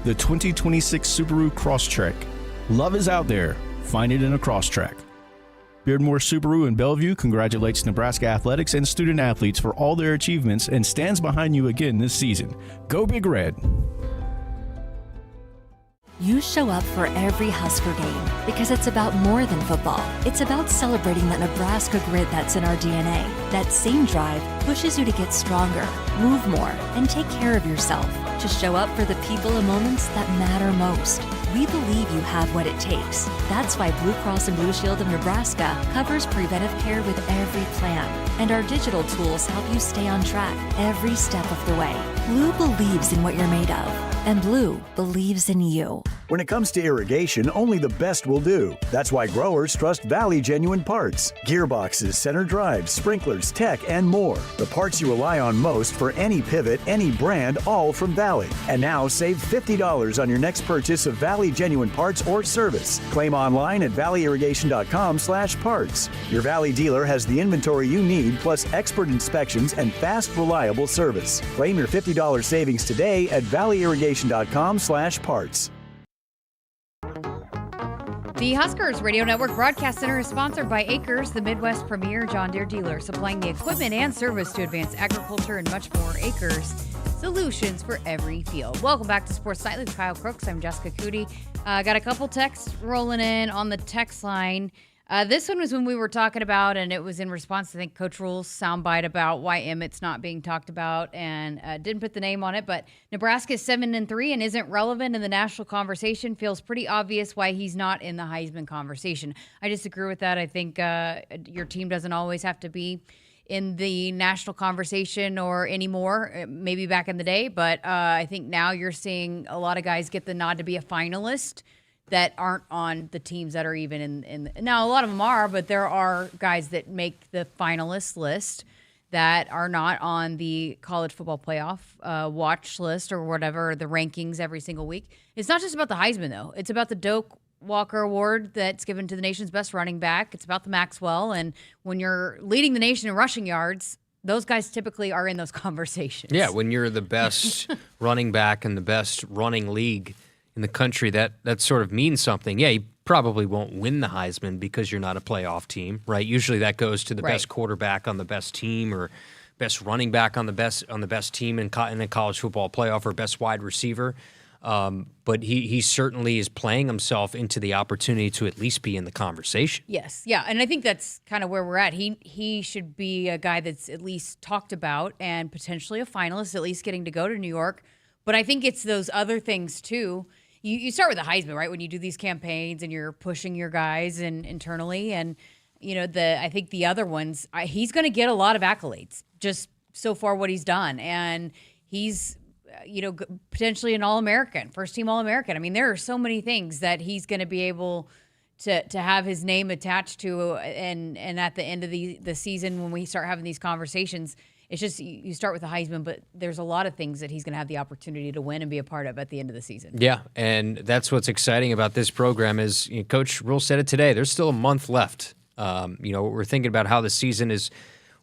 The 2026 Subaru Crosstrek. Love is out there. Find it in a Crosstrek. Beardmore Subaru in Bellevue congratulates Nebraska Athletics and student athletes for all their achievements and stands behind you again this season. Go Big Red! You show up for every Husker game because it's about more than football. It's about celebrating that Nebraska grit that's in our DNA. That same drive pushes you to get stronger, move more, and take care of yourself. To show up for the people and moments that matter most. We believe you have what it takes. That's why Blue Cross and Blue Shield of Nebraska covers preventive care with every plan. And our digital tools help you stay on track every step of the way. Blue believes in what you're made of. And Blue believes in you. When it comes to irrigation, only the best will do. That's why growers trust Valley Genuine Parts. Gearboxes, center drives, sprinklers, tech, and more. The parts you rely on most for any pivot, any brand, all from Valley. And now save $50 on your next purchase of Valley Genuine Parts or service. Claim online at valleyirrigation.com/parts. Your Valley dealer has the inventory you need, plus expert inspections and fast, reliable service. Claim your $50 savings today at valleyirrigation.com/parts. The Huskers Radio Network Broadcast Center is sponsored by Akrs, the Midwest premier John Deere dealer, supplying the equipment and service to advance agriculture and much more. Akrs, solutions for every field. Welcome back to Sports Nightly with Kyle Crooks. I'm Jessica Coody. Got a couple texts rolling in on the text line. This one was when we were talking about, and it was in response to, I think, Coach Rhule's soundbite about why Emmett's not being talked about, and didn't put the name on it, but Nebraska is 7-3 and isn't relevant in the national conversation. Feels pretty obvious why he's not in the Heisman conversation. I disagree with that. I think your team doesn't always have to be in the national conversation or anymore, maybe back in the day, but I think now you're seeing a lot of guys get the nod to be a finalist that aren't on the teams that are even in now a lot of them are, but there are guys that make the finalist list that are not on the college football playoff watch list or whatever, the rankings every single week. It's not just about the Heisman, though. It's about the Doak Walker Award that's given to the nation's best running back. It's about the Maxwell, and when you're leading the nation in rushing yards, those guys typically are in those conversations. Yeah, when you're the best running back and the best running league in the country, that sort of means something. Yeah, you probably won't win the Heisman because you're not a playoff team, right? Usually that goes to the best quarterback on the best team, or best running back on the best team in a college football playoff, or best wide receiver. But he certainly is playing himself into the opportunity to at least be in the conversation. Yes, yeah, and I think that's kind of where we're at. He should be a guy that's at least talked about and potentially a finalist, at least getting to go to New York. But I think it's those other things too. You start with the Heisman, right? When you do these campaigns and you're pushing your guys internally, and I think the other ones, he's going to get a lot of accolades just so far what he's done, and he's potentially an All-American, first-team All-American. I mean, there are so many things that he's going to be able to have his name attached to, and at the end of the season when we start having these conversations. It's just you start with the Heisman, but there's a lot of things that he's going to have the opportunity to win and be a part of at the end of the season. Yeah, and that's what's exciting about this program is Coach Rhule said it today. There's still a month left. We're thinking about how the season is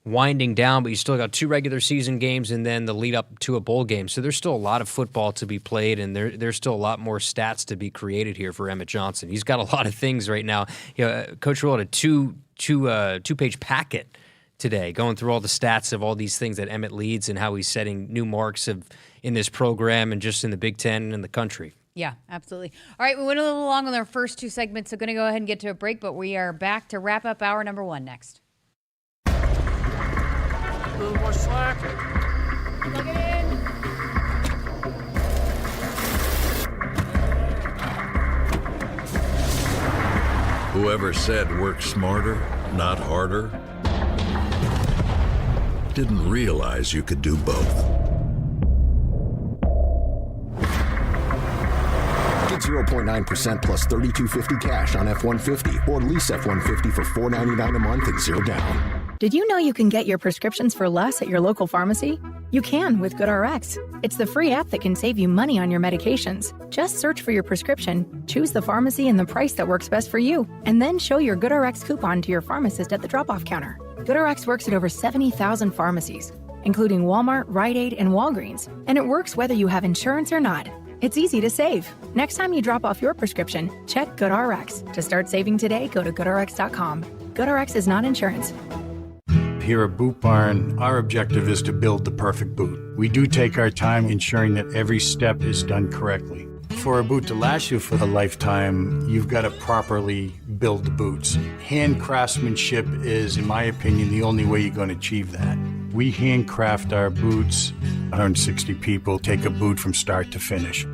winding down, but you still got 2 regular season games and then the lead up to a bowl game. So there's still a lot of football to be played, and there's still a lot more stats to be created here for Emmett Johnson. He's got a lot of things right now. Coach Rhule had a two-page packet today, going through all the stats of all these things that Emmett leads and how he's setting new marks in this program and just in the Big Ten and in the country. Yeah, absolutely. All right, we went a little long on our first 2 segments, so going to go ahead and get to a break, but we are back to wrap up hour number 1 next. A little more slack. Plug it in. Whoever said work smarter, not harder, didn't realize you could do both. Get 0.9% plus $32.50 cash on F-150 or lease F-150 for $4.99 a month and 0 down. Did you know you can get your prescriptions for less at your local pharmacy? You can with GoodRx. It's the free app that can save you money on your medications. Just search for your prescription, choose the pharmacy and the price that works best for you, and then show your GoodRx coupon to your pharmacist at the drop-off counter. GoodRx works at over 70,000 pharmacies, including Walmart, Rite Aid, and Walgreens, and it works whether you have insurance or not. It's easy to save. Next time you drop off your prescription, check GoodRx. To start saving today, go to GoodRx.com. GoodRx is not insurance. Here at Boot Barn, our objective is to build the perfect boot. We do take our time ensuring that every step is done correctly. For a boot to last you for a lifetime, you've got to properly build the boots. Hand craftsmanship is, in my opinion, the only way you're going to achieve that. We handcraft our boots. 160 people take a boot from start to finish.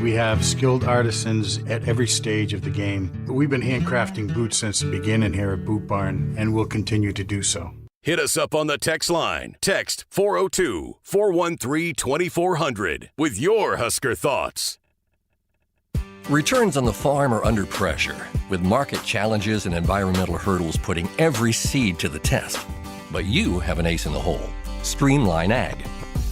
We have skilled artisans at every stage of the game. We've been handcrafting boots since the beginning here at Boot Barn, and we'll continue to do so. Hit us up on the text line. Text 402-413-2400 with your Husker thoughts. Returns on the farm are under pressure, with market challenges and environmental hurdles putting every seed to the test. But you have an ace in the hole, Streamline Ag.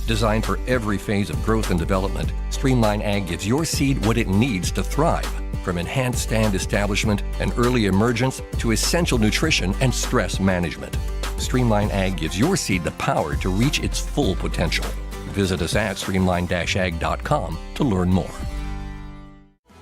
Designed for every phase of growth and development, Streamline Ag gives your seed what it needs to thrive, from enhanced stand establishment and early emergence to essential nutrition and stress management. Streamline Ag gives your seed the power to reach its full potential. Visit us at streamline-ag.com to learn more.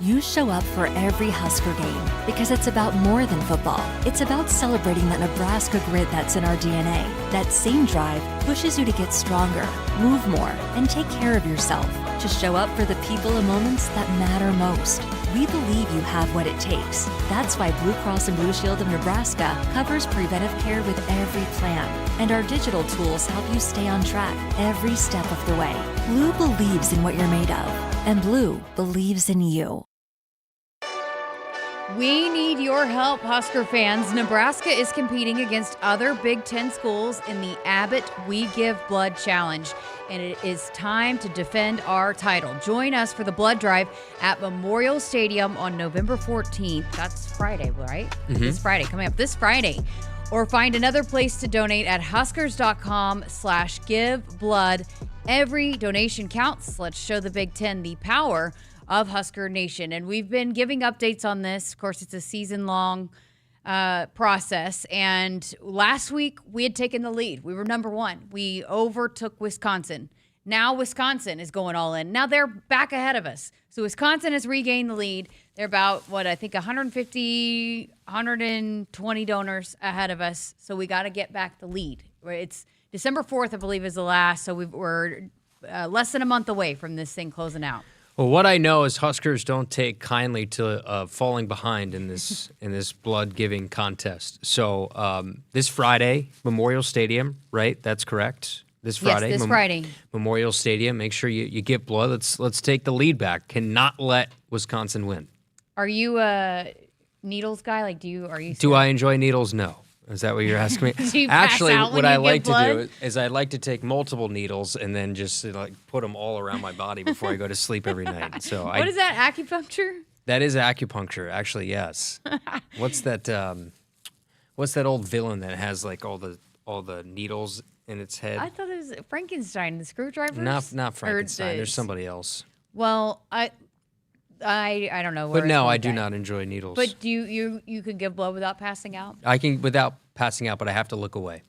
You show up for every Husker game because it's about more than football. It's about celebrating that Nebraska grit that's in our DNA. That same drive pushes you to get stronger, move more, and take care of yourself. To show up for the people and moments that matter most. We believe you have what it takes. That's why Blue Cross and Blue Shield of Nebraska covers preventive care with every plan. And our digital tools help you stay on track every step of the way. Blue believes in what you're made of. And Blue believes in you. We need your help, Husker fans. Nebraska is competing against other Big Ten schools in the Abbott We Give Blood Challenge, and it is time to defend our title. Join us for the blood drive at Memorial Stadium on November 14th. That's Friday, right? This Friday, coming up this Friday. Or find another place to donate at huskers.com/giveblood. Every donation counts. Let's show the Big Ten the power of Husker Nation. And we've been giving updates on this. Of course, it's a season-long process. And last week, we had taken the lead. We were number one. We overtook Wisconsin. Now Wisconsin is going all in. Now they're back ahead of us. So Wisconsin has regained the lead. They're about, 150, 120 donors ahead of us. So we got to get back the lead. It's December 4th, I believe, is the last. So we're less than a month away from this thing closing out. Well, what I know is Huskers don't take kindly to falling behind in this blood giving contest. So this Friday, Memorial Stadium, right? That's correct. This Friday, yes, this Friday, Memorial Stadium. Make sure you give blood. Let's take the lead back. Cannot let Wisconsin win. Are you a needles guy? Do I enjoy needles? No. Is that what you're asking me? Do you pass Actually, out when what I you like give blood? to do is I like to take multiple needles and then just put them all around my body before I go to sleep every night. So what is that, acupuncture? That is acupuncture, actually. Yes. What's that old villain that has all the needles in its head? I thought it was Frankenstein, the screwdrivers. Not Frankenstein. There's somebody else. Well, I don't know. But no, I do not enjoy needles. But do you could give blood without passing out? I can without passing out, but I have to look away.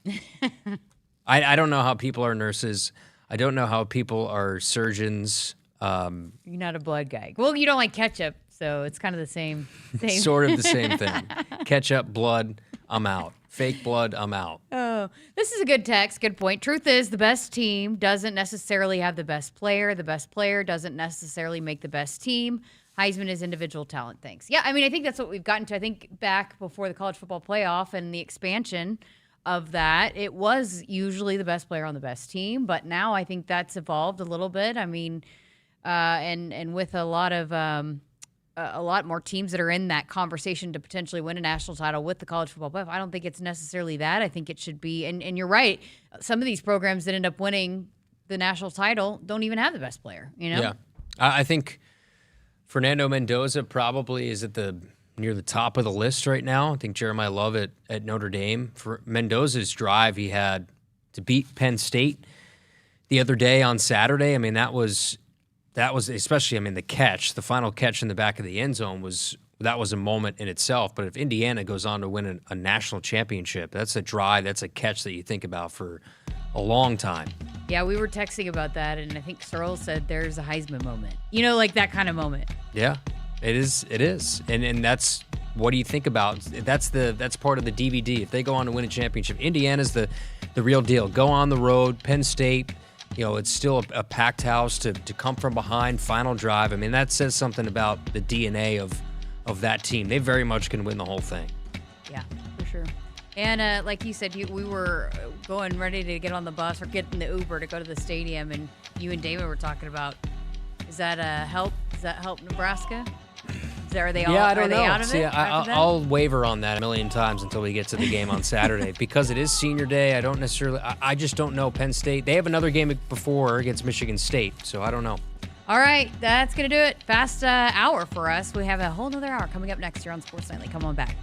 I don't know how people are nurses. I don't know how people are surgeons. You're not a blood guy. Well, you don't like ketchup, so it's kind of the same. Sort of the same thing. Ketchup, blood, I'm out. Fake blood, I'm out. Oh, this is a good text. Good point. Truth is, the best team doesn't necessarily have the best player. The best player doesn't necessarily make the best team. Heisman is individual talent. Thanks. Yeah, I mean, I think that's what we've gotten to. I think back before the college football playoff and the expansion of that, it was usually the best player on the best team. But now I think that's evolved a little bit. I mean, and with a lot more teams that are in that conversation to potentially win a national title with the college football playoff, I don't think it's necessarily that. I think it should be, and you're right, some of these programs that end up winning the national title don't even have the best player, Yeah. I think Fernando Mendoza probably is near the top of the list right now. I think Jeremiah Love at Notre Dame. For Mendoza's drive he had to beat Penn State the other day on Saturday, I mean, that was especially, the final catch in the back of the end zone was a moment in itself. But if Indiana goes on to win a national championship, that's a drive, that's a catch that you think about for a long time. Yeah, we were texting about that, and I think Searle said there's a Heisman moment. That kind of moment. Yeah, it is. And that's, what do you think about? That's part of the DVD. If they go on to win a championship, Indiana's the real deal. Go on the road, Penn State, it's still a packed house to come from behind, final drive. I mean, that says something about the DNA of that team. They very much can win the whole thing. Yeah, for sure. And like you said, we were going ready to get on the bus or get in the Uber to go to the stadium, and you and Damon were talking about, is that help? Does that help Nebraska? Are they I don't know. Out of it? I'll waver on that a million times until we get to the game on Saturday. Because it is senior day, I just don't know Penn State. They have another game before against Michigan State, so I don't know. All right, that's going to do it. Fast hour for us. We have a whole nother hour coming up next year on Sports Nightly. Come on back.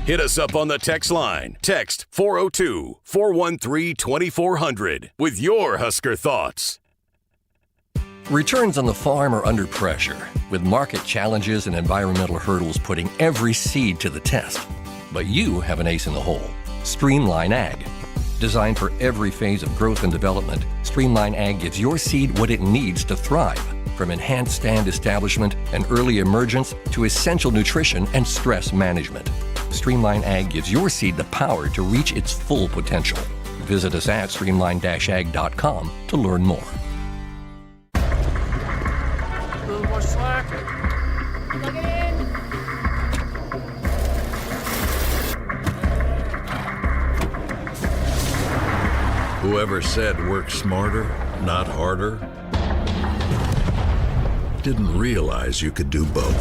Hit us up on the text line. Text 402-413-2400 with your Husker thoughts. Returns on the farm are under pressure, with market challenges and environmental hurdles putting every seed to the test. But you have an ace in the hole, Streamline Ag. Designed for every phase of growth and development, Streamline Ag gives your seed what it needs to thrive, from enhanced stand establishment and early emergence to essential nutrition and stress management. Streamline Ag gives your seed the power to reach its full potential. Visit us at streamline-ag.com to learn more. Whoever said work smarter, not harder, didn't realize you could do both.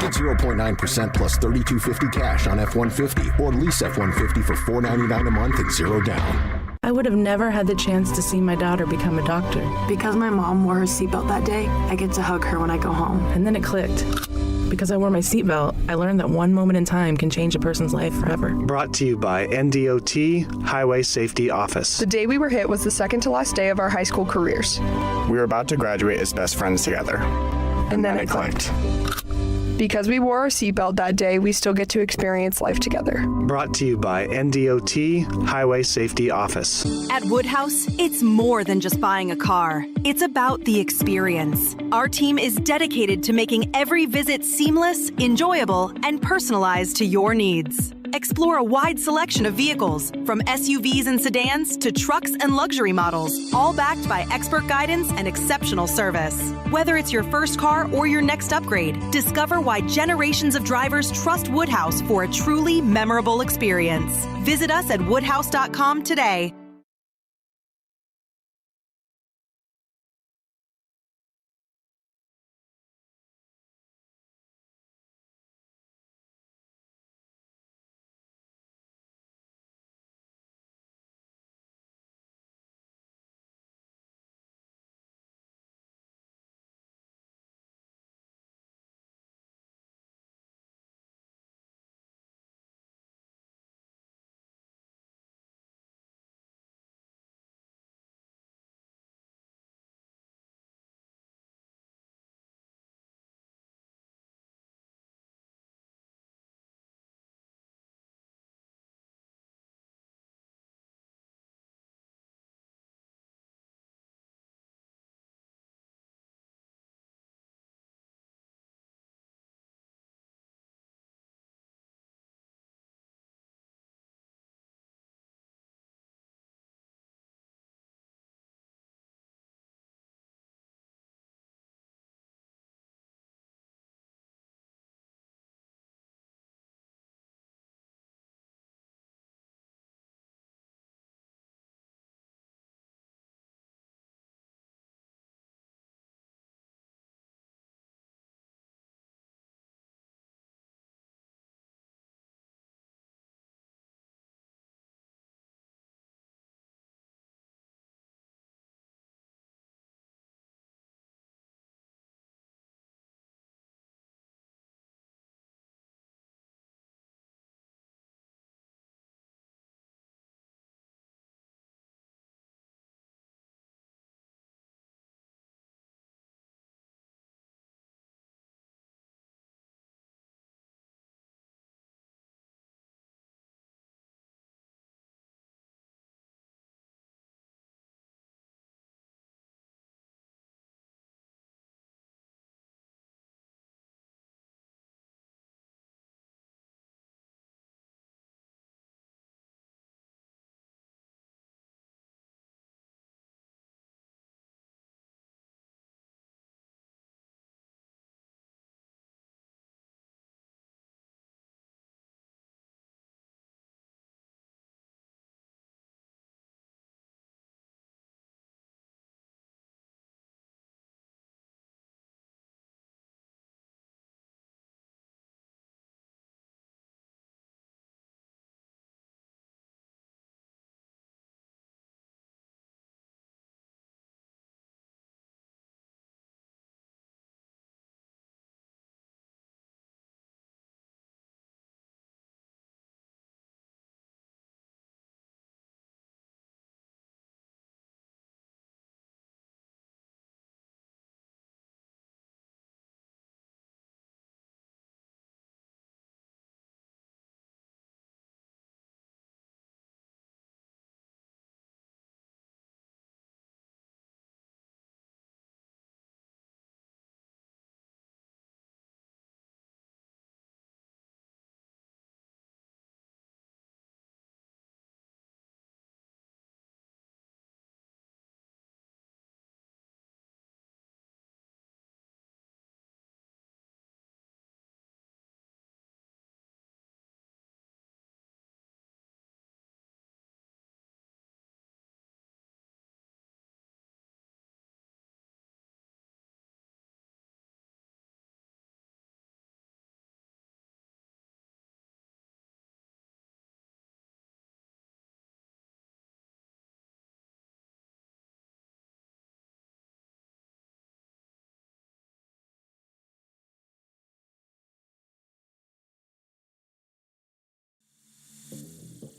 Get 0.9% plus $32.50 cash on F-150 or lease F-150 for $499 a month and 0 down. I would have never had the chance to see my daughter become a doctor. Because my mom wore her seatbelt that day, I get to hug her when I go home. And then it clicked. Because I wore my seatbelt, I learned that one moment in time can change a person's life forever. Brought to you by NDOT Highway Safety Office. The day we were hit was the second to last day of our high school careers. We were about to graduate as best friends together. And then it clicked. Because we wore our seatbelt that day, we still get to experience life together. Brought to you by NDOT Highway Safety Office. At Woodhouse, it's more than just buying a car. It's about the experience. Our team is dedicated to making every visit seamless, enjoyable, and personalized to your needs. Explore a wide selection of vehicles, from SUVs and sedans to trucks and luxury models, all backed by expert guidance and exceptional service. Whether it's your first car or your next upgrade, discover why generations of drivers trust Woodhouse for a truly memorable experience. Visit us at woodhouse.com today.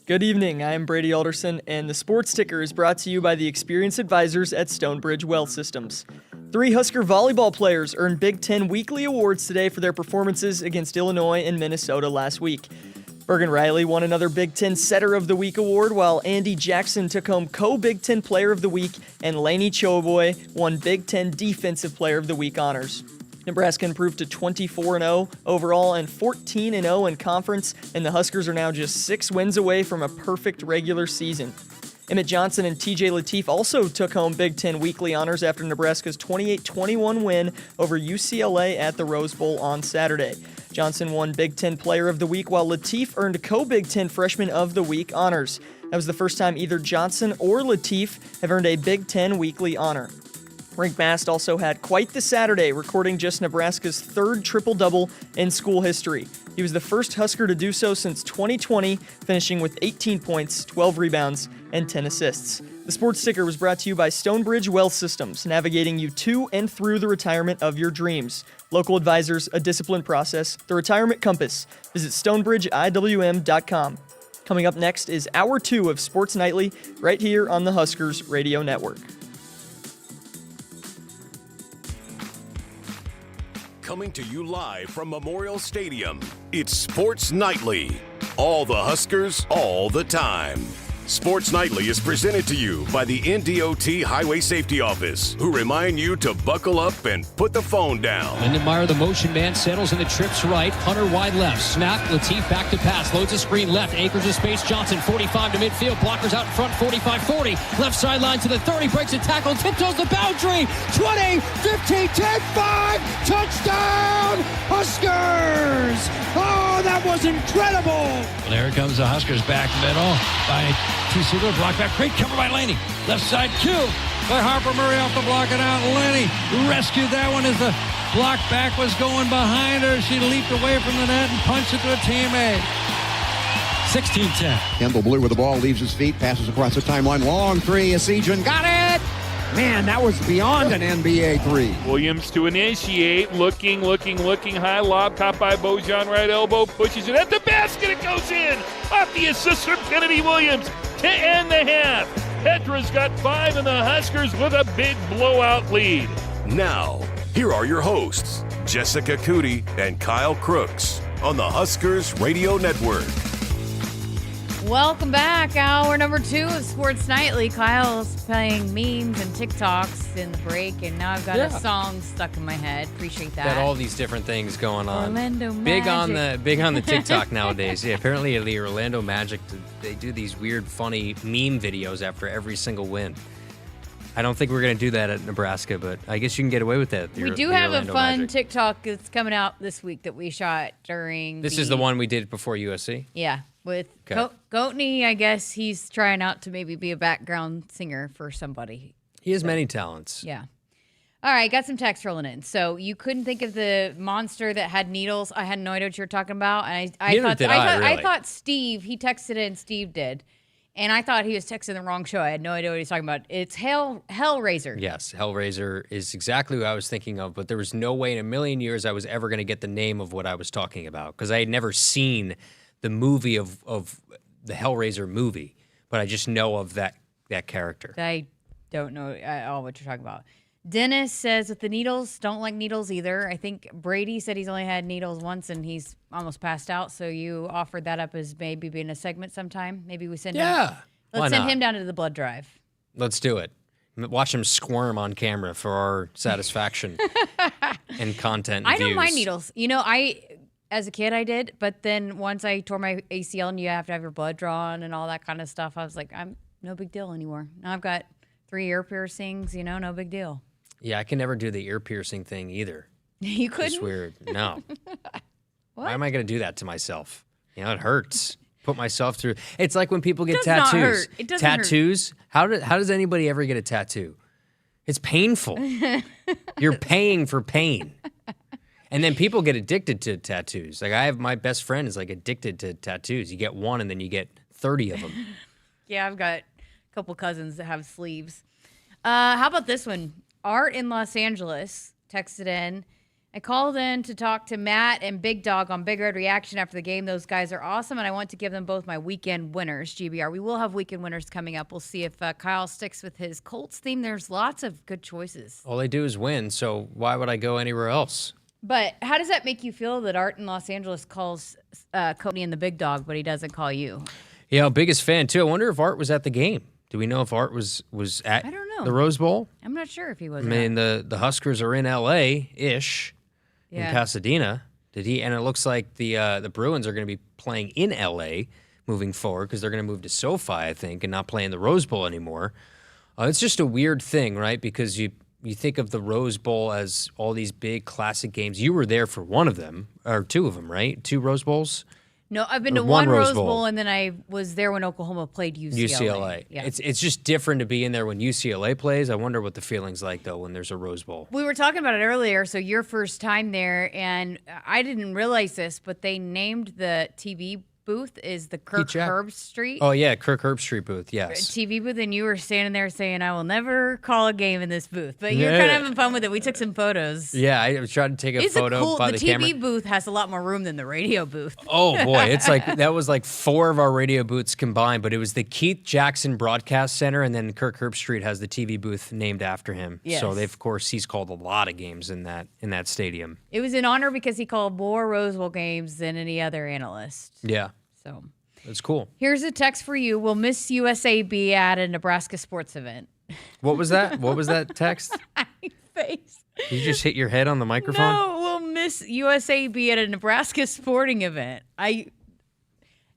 Good evening, I'm Brady Alderson, and the Sports Ticker is brought to you by the experienced advisors at Stonebridge Wealth Systems. 3 Husker volleyball players earned Big Ten weekly awards today for their performances against Illinois and Minnesota last week. Bergen Riley won another Big Ten Setter of the Week award, while Andy Jackson took home co-Big Ten Player of the Week, and Laney Choboy won Big Ten Defensive Player of the Week honors. Nebraska improved to 24-0 overall and 14-0 in conference, and the Huskers are now just 6 wins away from a perfect regular season. Emmett Johnson and TJ Lateef also took home Big Ten weekly honors after Nebraska's 28-21 win over UCLA at the Rose Bowl on Saturday. Johnson won Big Ten Player of the Week, while Lateef earned co-Big Ten Freshman of the Week honors. That was the first time either Johnson or Lateef have earned a Big Ten weekly honor. Rick Mast also had quite the Saturday, recording just Nebraska's 3rd triple-double in school history. He was the first Husker to do so since 2020, finishing with 18 points, 12 rebounds, and 10 assists. The Sports Ticker was brought to you by Stonebridge Wealth Systems, navigating you to and through the retirement of your dreams. Local advisors, a disciplined process, the Retirement Compass. Visit StonebridgeIWM.com. Coming up next is Hour 2 of Sports Nightly, right here on the Huskers Radio Network. Coming to you live from Memorial Stadium, it's Sports Nightly. All the Huskers, all the time. Sports Nightly is presented to you by the NDOT Highway Safety Office, who remind you to buckle up and put the phone down. Lindenmeyer, the motion man, settles in the trips right. Hunter wide left. Snap. Lateef back to pass. Loads a screen left. Akrs of space. Johnson 45 to midfield. Blockers out in front. 45-40. Left sideline to the 30. Breaks a tackle. Tiptoes the boundary. 20, 15, 10, 5. Touchdown, Huskers! Oh, that was incredible. Well, there comes the Huskers back middle by T-Sigler, block back, great cover by Laney. Left side, kill by Harper Murray off the block and out. Laney rescued that one as the block back was going behind her. She leaped away from the net and punched it to a teammate. 16-10. Kendall Blue with the ball, leaves his feet, passes across the timeline. Long three, Asijan got it! Man, that was beyond an NBA three. Williams to initiate, looking, high lob, caught by Bojan, right elbow, pushes it at the basket, it goes in! Off the assist from Kennedy Williams to end the half. Petra's got 5 and the Huskers with a big blowout lead. Now, here are your hosts, Jessica Coody and Kyle Crooks on the Huskers Radio Network. Welcome back. Hour number 2 of Sports Nightly. Kyle's playing memes and TikToks in the break, and now I've got a song stuck in my head. Appreciate that. Got all these different things going on. Orlando Big Magic. on the TikTok nowadays. Yeah, apparently the Orlando Magic, they do these weird, funny meme videos after every single win. I don't think we're going to do that at Nebraska, but I guess you can get away with that. We do have a fun TikTok that's coming out this week that we shot during This is the one we did before USC? Yeah, with Goatney. I guess he's trying out to maybe be a background singer for somebody. He has many talents. Yeah. All right, got some text rolling in. So you couldn't think of the monster that had needles. I had no idea what you were talking about. And I thought Steve, he texted in, Steve did. And I thought he was texting the wrong show. I had no idea what he was talking about. It's Hellraiser. Yes, Hellraiser is exactly what I was thinking of, but there was no way in a million years I was ever going to get the name of what I was talking about because I had never seen the movie of the Hellraiser movie, but I just know of that character. I don't know at all what you're talking about. Dennis says with the needles, don't like needles either. I think Brady said he's only had needles once and he's almost passed out. So you offered that up as maybe being a segment sometime. Maybe we send him. Let's send him down to the blood drive. Let's do it. Watch him squirm on camera for our satisfaction and content. I don't mind needles. You know, as a kid I did, but then once I tore my ACL and you have to have your blood drawn and all that kind of stuff, I was like, I'm no big deal anymore. Now I've got 3 ear piercings. No big deal. Yeah, I can never do the ear piercing thing either. You couldn't? It's weird. No. Why am I going to do that to myself? It hurts. Put myself through. It's like when people get tattoos. Not hurt. It doesn't tattoos. Hurt. How does anybody ever get a tattoo? It's painful. You're paying for pain. And then people get addicted to tattoos. Like my best friend is like addicted to tattoos. You get one and then you get 30 of them. Yeah, I've got a couple cousins that have sleeves. How about this one? Art in Los Angeles texted in. I called in to talk to Matt and Big Dog on Big Red Reaction after the game. Those guys are awesome, and I want to give them both my weekend winners, GBR. We will have weekend winners coming up. We'll see if Kyle sticks with his Colts theme. There's lots of good choices. All they do is win, so why would I go anywhere else? But how does that make you feel that Art in Los Angeles calls Coody and the Big Dog, but he doesn't call you? Yeah, biggest fan, too. I wonder if Art was at the game. Do we know if Art was at the Rose Bowl? I'm not sure if he was. I mean, the Huskers are in L.A.-ish. In Pasadena. Did he? And it looks like the Bruins are going to be playing in L.A. moving forward because they're going to move to SoFi, I think, and not play in the Rose Bowl anymore. It's just a weird thing, right? Because you think of the Rose Bowl as all these big classic games. You were there for one of them, or two of them, right? 2 Rose Bowls? No, I've been to one Rose Bowl, and then I was there when Oklahoma played UCLA. Yeah. It's just different to be in there when UCLA plays. I wonder what the feeling's like, though, when there's a Rose Bowl. We were talking about it earlier, so your first time there, and I didn't realize this, but they named the TV booth is the Kirk Herbstreit. Oh, yeah, Kirk Herbstreit booth, yes. TV booth, and you were standing there saying, I will never call a game in this booth. But you're kind of having fun with it. We took some photos. Yeah, I was trying to take a photo by the camera. The TV booth has a lot more room than the radio booth. Oh, boy. It's like that was like 4 of our radio booths combined, but it was the Keith Jackson Broadcast Center, and then Kirk Herbstreit has the TV booth named after him. Yes. So, of course, he's called a lot of games in that stadium. It was an honor because he called more Rose Bowl games than any other analyst. Yeah. So that's cool. Here's a text for you. Will Miss USA be at a Nebraska sports event? What was that? What was that text? Face. Did you just hit your head on the microphone? No, will Miss USA be at a Nebraska sporting event?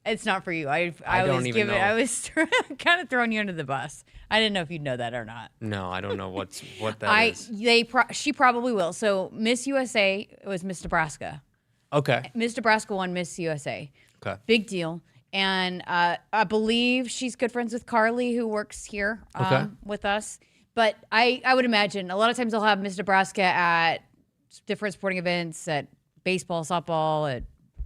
It's not for you. I was kind of throwing you under the bus. I didn't know if you'd know that or not. No, I don't know what that is. She probably will. So Miss USA was Miss Nebraska. Okay. Miss Nebraska won Miss USA. Okay. Big deal. And I believe she's good friends with Carly, who works here with us. But I would imagine a lot of times they'll have Miss Nebraska at different sporting events, at baseball, softball, at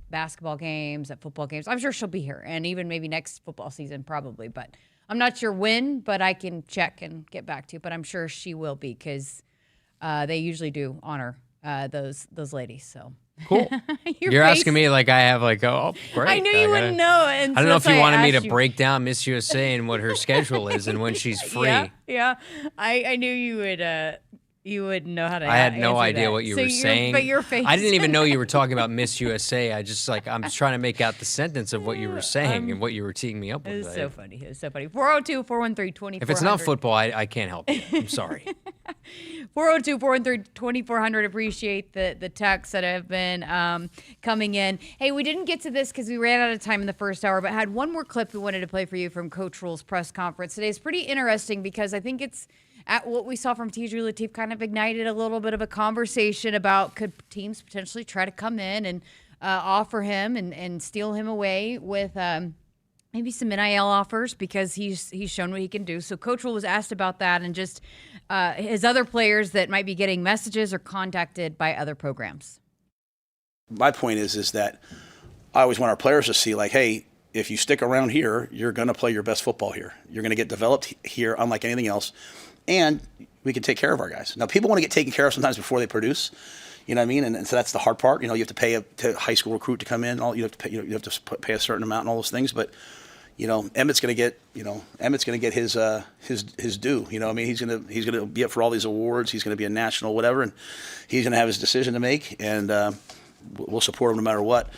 basketball games, at football games. I'm sure she'll be here, and even maybe next football season probably. But I'm not sure when, but I can check and get back to you. But I'm sure she will be because they usually do honor those ladies. So. Cool. You're asking me like I have like, oh, great. I knew you wouldn't know. And I don't know if you wanted me to break down Miss USA and what her schedule is and when she's free. Yeah. I knew you would. You wouldn't know how to. I had no idea that. what you were saying. But your face. I didn't even know you were talking about Miss USA. I'm just trying to make out the sentence of what you were saying and what you were teeing me up with. It was so funny. 402-413-2400. If it's not football, I can't help you. I'm sorry. 402-413-2400. Appreciate the texts that have been coming in. Hey, we didn't get to this because we ran out of time in the first hour, but had one more clip we wanted to play for you from Coach Rhule's press conference today. It's pretty interesting because I think it's at what we saw from T.J. Lateef kind of ignited a little bit of a conversation about could teams potentially try to come in and offer him and steal him away with maybe some NIL offers because he's shown what he can do. So Coach Rhule was asked about that and just his other players that might be getting messages or contacted by other programs. My point is that I always want our players to see like, hey, if you stick around here, you're going to play your best football here. You're going to get developed here unlike anything else. And we can take care of our guys. Now, people want to get taken care of sometimes before they produce. You know what I mean? And so that's the hard part. You know, you have to pay a high school recruit to come in. You have to pay a certain amount and all those things. But you know, Emmett's going to get his due. You know, I mean, he's going to be up for all these awards. He's going to be a national whatever, and he's going to have his decision to make. And we'll support him no matter what.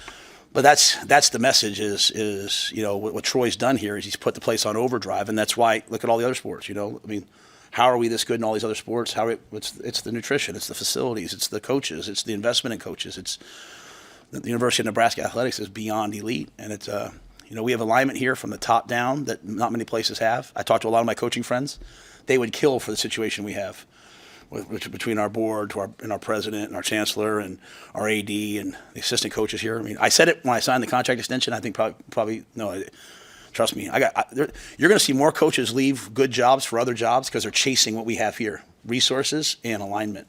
But that's the message is you know what Troy's done here is he's put the place on overdrive, and that's why look at all the other sports. You know, I mean. How are we this good in all these other sports? It's the nutrition, it's the facilities, it's the coaches, it's the investment in coaches. It's the University of Nebraska Athletics is beyond elite, and it's you know we have alignment here from the top down that not many places have. I talked to a lot of my coaching friends; they would kill for the situation we have between our board and our president and our chancellor and our AD and the assistant coaches here. I mean, I said it when I signed the contract extension. I think probably no. Trust me, you're going to see more coaches leave good jobs for other jobs because they're chasing what we have here, resources and alignment.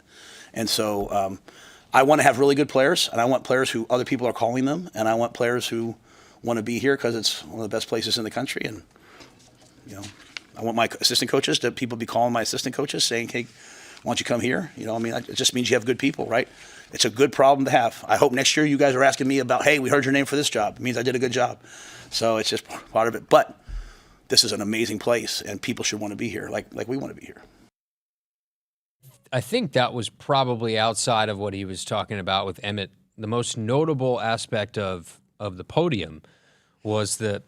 And so I want to have really good players, and I want players who other people are calling them, and I want players who want to be here because it's one of the best places in the country. And, you know, I want my assistant coaches to people be calling my assistant coaches saying, hey, why don't you come here? You know, I mean, it just means you have good people, right? It's a good problem to have. I hope next year you guys are asking me about, hey, we heard your name for this job. It means I did a good job. So it's just part of it. But this is an amazing place, and people should want to be here like we want to be here. I think that was probably outside of what he was talking about with Emmett. The most notable aspect of the podium was the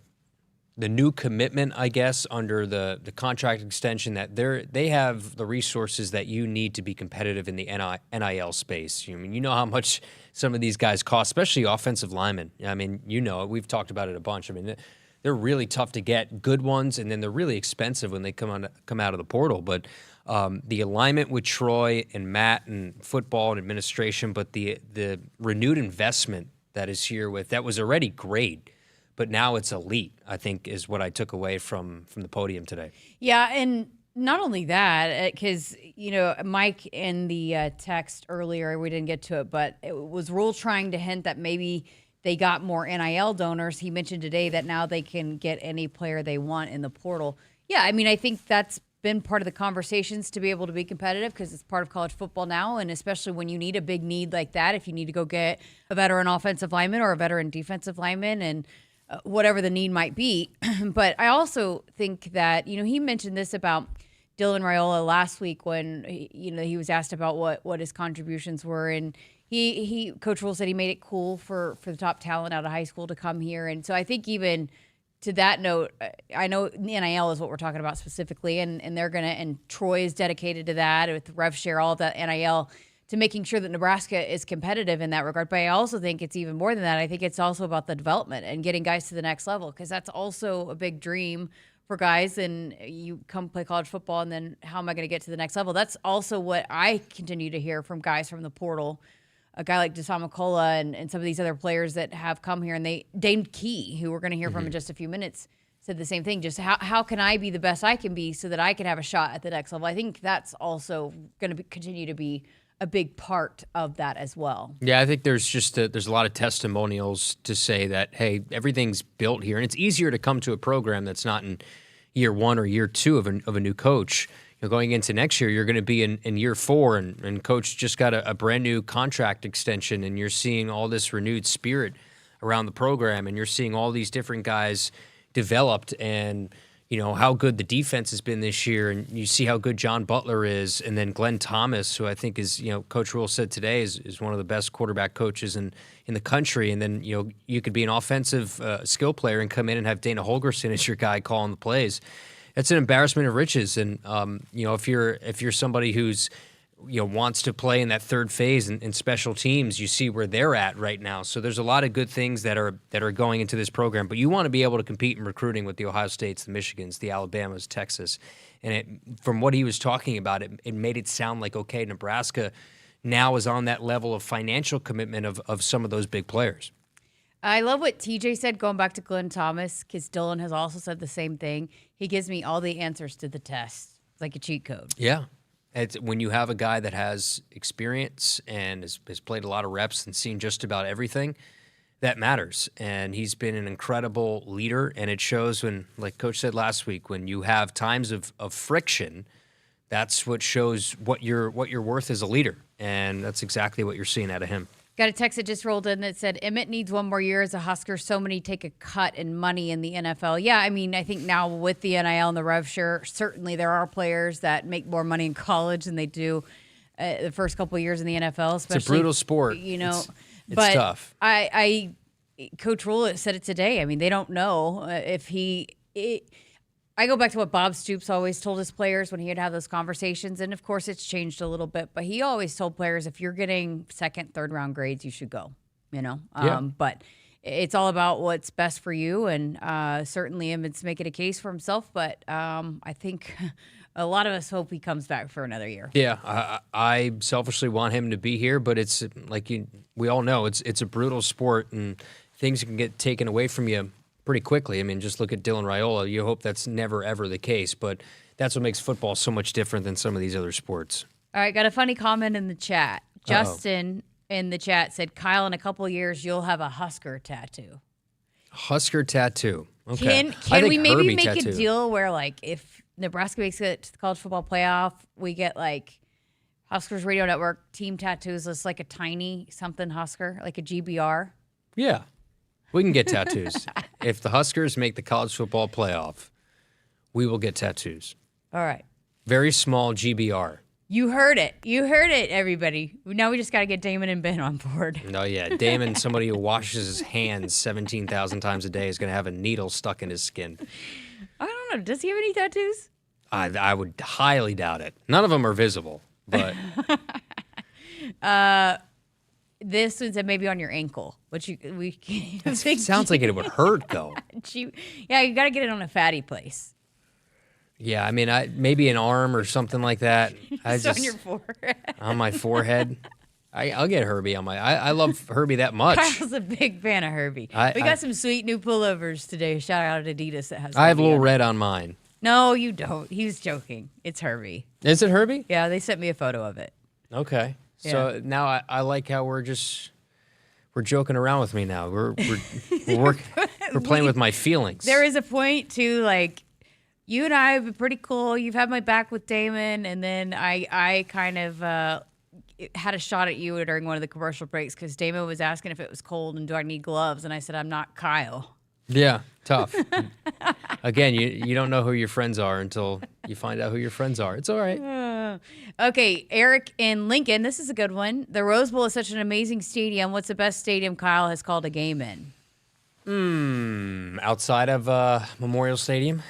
new commitment, I guess, under the contract extension, that they have the resources that you need to be competitive in the NIL space. I mean, you know how much some of these guys cost, especially offensive linemen. I mean, you know, we've talked about it a bunch. I mean, they're really tough to get, good ones, and then they're really expensive when they come out of the portal. But the alignment with Troy and Matt and football and administration, but the renewed investment that is here that was already great, but now it's elite, I think, is what I took away from the podium today. Yeah, and not only that, because, you know, Mike in the text earlier, we didn't get to it, but it was Rhule trying to hint that maybe they got more NIL donors. He mentioned today that now they can get any player they want in the portal. Yeah, I mean, I think that's been part of the conversations to be able to be competitive, because it's part of college football now, and especially when you need a big need like that, if you need to go get a veteran offensive lineman or a veteran defensive lineman, and whatever the need might be. But I also think that, you know, he mentioned this about Dylan Raiola last week when, you know, he was asked about what his contributions were, and Coach Rhule said he made it cool for the top talent out of high school to come here. And so I think even to that note, I know NIL is what we're talking about specifically, and they're going to, and Troy is dedicated to that with rev share, all of that NIL, to making sure that Nebraska is competitive in that regard. But I also think it's even more than that. I think it's also about the development and getting guys to the next level, because that's also a big dream for guys. And you come play college football, and then how am I going to get to the next level? That's also what I continue to hear from guys from the portal. A guy like Deshaun McCullough and some of these other players that have come here, and Dane Key, who we're going to hear from in just a few minutes, said the same thing. Just how can I be the best I can be so that I can have a shot at the next level? I think that's also going to continue to be a big part of that as well. Yeah, I think there's a lot of testimonials to say that, hey, everything's built here, and it's easier to come to a program that's not in year 1 or year 2 of a new coach. You know, going into next year, you're going to be in year 4, and Coach just got a brand new contract extension, and you're seeing all this renewed spirit around the program, and you're seeing all these different guys developed, and you know how good the defense has been this year, and you see how good John Butler is, and then Glenn Thomas, who I think is, you know, Coach Rhule said today is one of the best quarterback coaches in the country, and then, you know, you could be an offensive skill player and come in and have Dana Holgerson as your guy calling the plays. It's an embarrassment of riches, and you know, if you're somebody who's, you know, wants to play in that third phase in special teams, you see where they're at right now. So there's a lot of good things that are going into this program, but you want to be able to compete in recruiting with the Ohio States, the Michigans, the Alabamas, Texas, and from what he was talking about, it made it sound like, okay, Nebraska now is on that level of financial commitment of some of those big players. I love what TJ said, going back to Glenn Thomas, because Dylan has also said the same thing. He gives me all the answers to the test. It's like a cheat code. Yeah. It's when you have a guy that has experience and has played a lot of reps and seen just about everything, that matters. And he's been an incredible leader, and it shows when, like Coach said last week, when you have times of friction, that's what shows what you're worth as a leader. And that's exactly what you're seeing out of him. Got a text that just rolled in that said, Emmett needs 1 more year as a Husker. So many take a cut in money in the NFL. Yeah, I mean, I think now with the NIL and the rev share, certainly there are players that make more money in college than they do the first couple of years in the NFL. Especially, it's a brutal sport. You know, it's tough. Coach Rhule said it today. I mean, they don't know if I go back to what Bob Stoops always told his players when he would have those conversations, and of course it's changed a little bit, but he always told players, if you're getting 2nd, 3rd round grades, you should go, you know? Yeah. But it's all about what's best for you, and certainly Emmett's making a case for himself, but I think a lot of us hope he comes back for another year. Yeah, I selfishly want him to be here, but it's like we all know, it's a brutal sport, and things can get taken away from you pretty quickly. I mean, just look at Dylan Raiola. You hope that's never, ever the case, but that's what makes football so much different than some of these other sports. All right, got a funny comment in the chat. Justin in the chat said, Kyle, in a couple of years, you'll have a Husker tattoo. Husker tattoo. Okay. Can we maybe make a deal where, like, if Nebraska makes it to the college football playoff, we get, like, Huskers Radio Network team tattoos. It's like a tiny something Husker, like a GBR. Yeah. We can get tattoos. If the Huskers make the college football playoff, we will get tattoos. All right. Very small GBR. You heard it. You heard it, everybody. Now we just got to get Damon and Ben on board. No, yeah. Damon, somebody who washes his hands 17,000 times a day, is going to have a needle stuck in his skin. I don't know. Does he have any tattoos? I would highly doubt it. None of them are visible, but... This one's maybe on your ankle, which it sounds like it would hurt, though. Yeah, you got to get it on a fatty place. Yeah, I mean, maybe an arm or something like that. On your forehead. On my forehead. I'll get Herbie on my... I love Herbie that much. Kyle's a big fan of Herbie. We got some sweet new pullovers today. Shout out to Adidas that has I have a little on red on mine. No, you don't. He's joking. It's Herbie. Is it Herbie? Yeah, they sent me a photo of it. Okay. Yeah. So now I like how we're joking around with me now. We're playing with my feelings. There is a point to, like, you and I have been pretty cool. You've had my back with Damon, and then I kind of had a shot at you during one of the commercial breaks because Damon was asking if it was cold and do I need gloves, and I said I'm not Kyle. Yeah, tough. Again, you don't know who your friends are until you find out who your friends are. It's all right. Okay, Eric in Lincoln. This is a good one. The Rose Bowl is such an amazing stadium. What's the best stadium Kyle has called a game in? Outside of Memorial Stadium.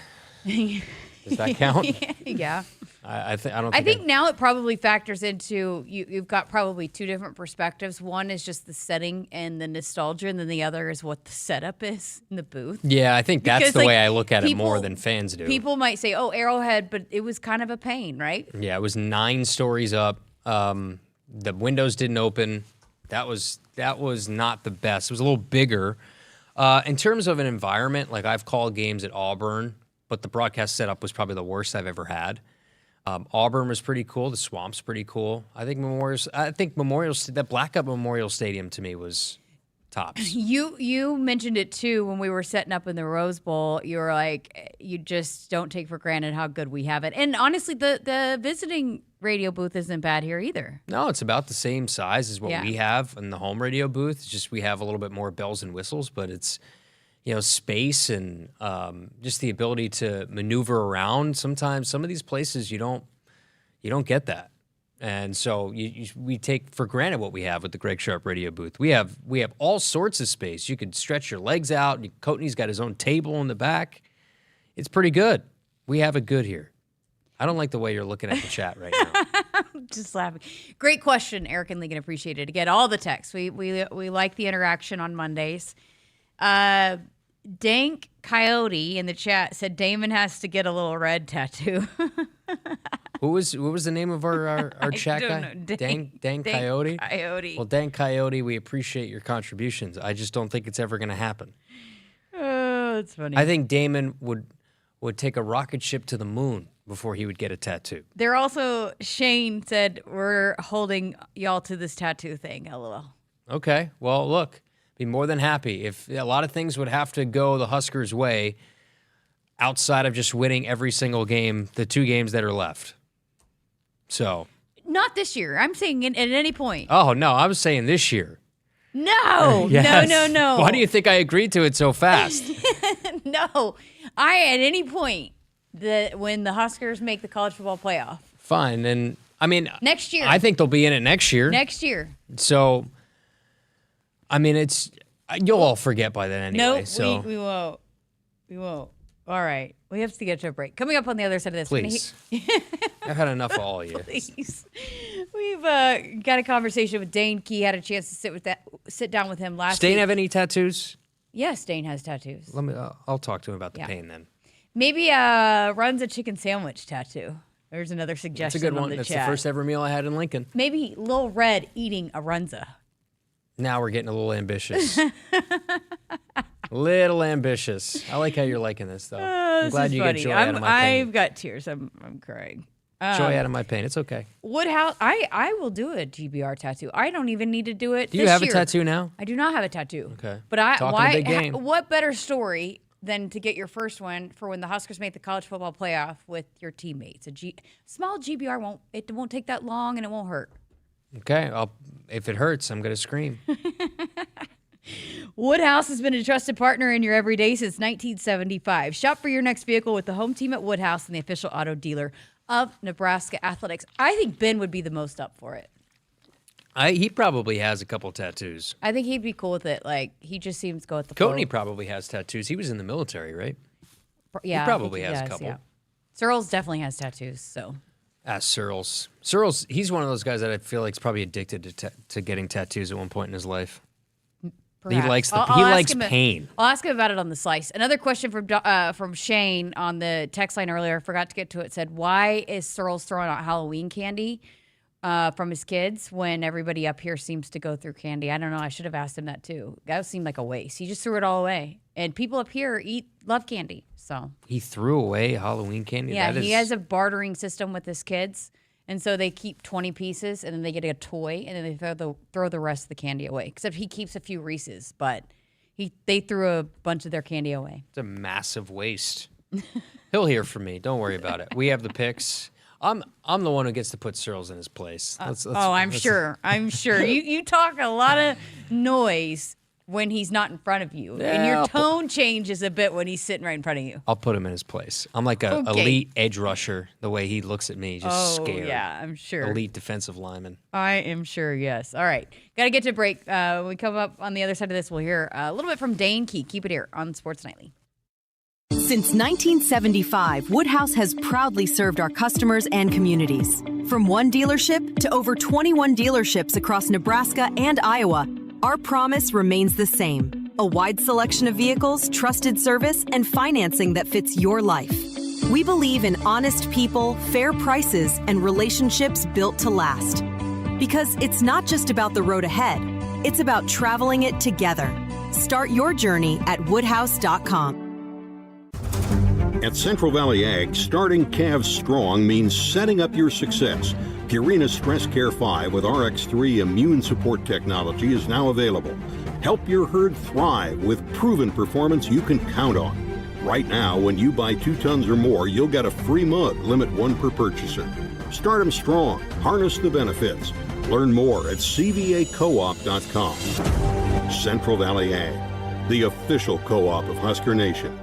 Does that count? Yeah. I think now it probably factors into you've got probably two different perspectives. One is just the setting and the nostalgia, and then the other is what the setup is in the booth. Yeah, I think that's Because, the like, way I look at it more than fans do. People might say, "Oh, Arrowhead," but it was kind of a pain, right? Yeah, it was 9 stories up. The windows didn't open. That was not the best. It was a little bigger. In terms of an environment, like I've called games at Auburn, but the broadcast setup was probably the worst I've ever had. Auburn was pretty cool. The Swamp's pretty cool. I think that blackout Memorial Stadium to me was tops. You mentioned it too when we were setting up in the Rose Bowl. You were like, you just don't take for granted how good we have it. And honestly, the visiting radio booth isn't bad here either. No, it's about the same size as what Yeah. we have in the home radio booth. It's just we have a little bit more bells and whistles, but it's space and just the ability to maneuver around. Sometimes some of these places you don't get that, and so we take for granted what we have with the Greg Sharp radio booth. We have all sorts of space. You could stretch your legs out. Coatney's got his own table in the back. It's pretty good. We have it good here. I don't like the way you're looking at the chat right now. I'm just laughing. Great question, Eric and Lincoln. Appreciate it. Again, all the texts. We like the interaction on Mondays. Dank Coyote in the chat said Damon has to get a little red tattoo. What was the name of our chat guy? Dane Coyote? Coyote. Well, Dane Coyote, we appreciate your contributions. I just don't think it's ever going to happen. Oh, that's funny. I think Damon would take a rocket ship to the moon before he would get a tattoo. There also, Shane said, we're holding y'all to this tattoo thing, LOL. Okay. Well, look, be more than happy. If a lot of things would have to go the Huskers' way outside of just winning every single game, the 2 games that are left. So. Not this year. I'm saying at any point. Oh, no, I was saying this year. No, Yes. no. Why do you think I agreed to it so fast? No. At any point, when the Huskers make the college football playoff. Fine. And, I mean. Next year. I think they'll be in it next year. Next year. So, I mean, you'll all forget by then anyway. Nope, so. we won't. We won't. All right. We have to get to a break. Coming up on the other side of this. Please. I've had enough of all of you. Please. We've got a conversation with Dane Key. Had a chance to sit down with him last week. Dane have any tattoos? Yes, Dane has tattoos. I'll talk to him about the pain then. Maybe runs a chicken sandwich tattoo. There's another suggestion. That's a good on one. the That's chat. the first ever meal I had in Lincoln. Maybe Lil Red eating a runza. Now we're getting a little ambitious. Little ambitious. I like how you're liking this, though. I'm glad you get joy out of my pain. I've got tears. I'm crying. Joy out of my pain. It's okay. Woodhouse. I will do a GBR tattoo. I don't even need to do it. Do you have a tattoo now? I do not have a tattoo. Okay. But Talking a big game. what better story than to get your first one for when the Huskers make the college football playoff with your teammates. Small GBR won't take that long, and it won't hurt. Okay, if it hurts, I'm going to scream. Woodhouse has been a trusted partner in your everyday since 1975. Shop for your next vehicle with the home team at Woodhouse and the official auto dealer of Nebraska Athletics. I think Ben would be the most up for it. He probably has a couple tattoos. I think he'd be cool with it. Like, he just seems to go with the flow. Coatney probably has tattoos. He was in the military, right? Yeah, he probably has does, a couple. Yeah. Searles definitely has tattoos, so. Searles. Searles, he's one of those guys that I feel like is probably addicted to getting tattoos at one point in his life. Perhaps. He likes pain. I'll ask him about it on the slice. Another question from Shane on the text line earlier. I forgot to get to it. Said, why is Searles throwing out Halloween candy from his kids when everybody up here seems to go through candy? I don't know. I should have asked him that too. That seemed like a waste. He just threw it all away. And people up here love candy. So he threw away Halloween candy? Yeah, he has a bartering system with his kids. And so they keep 20 pieces, and then they get a toy, and then they throw the rest of the candy away. Except he keeps a few Reese's, but they threw a bunch of their candy away. It's a massive waste. He'll hear from me. Don't worry about it. We have the picks. I'm the one who gets to put Searles in his place. I'm sure. I'm sure. You talk a lot of noise when he's not in front of you. Yeah, and your tone changes a bit when he's sitting right in front of you. I'll put him in his place. I'm like an elite edge rusher, the way he looks at me, just scared. Yeah, I'm sure. Elite defensive lineman. I am sure, yes. All right. Got to get to break. When we come up on the other side of this, we'll hear a little bit from Dane Key. Keep it here on Sports Nightly. Since 1975, Woodhouse has proudly served our customers and communities. From one dealership to over 21 dealerships across Nebraska and Iowa, our promise remains the same. A wide selection of vehicles, trusted service, and financing that fits your life. We believe in honest people, fair prices, and relationships built to last. Because it's not just about the road ahead, it's about traveling it together. Start your journey at woodhouse.com. At Central Valley Ag, starting calves strong means setting up your success. Purina Stress Care 5 with RX3 immune support technology is now available. Help your herd thrive with proven performance you can count on. Right now, when you buy 2 tons or more, you'll get a free mug, limit 1 per purchaser. Start them strong. Harness the benefits. Learn more at cvacoop.com. Central Valley Ag, the official co-op of Husker Nation.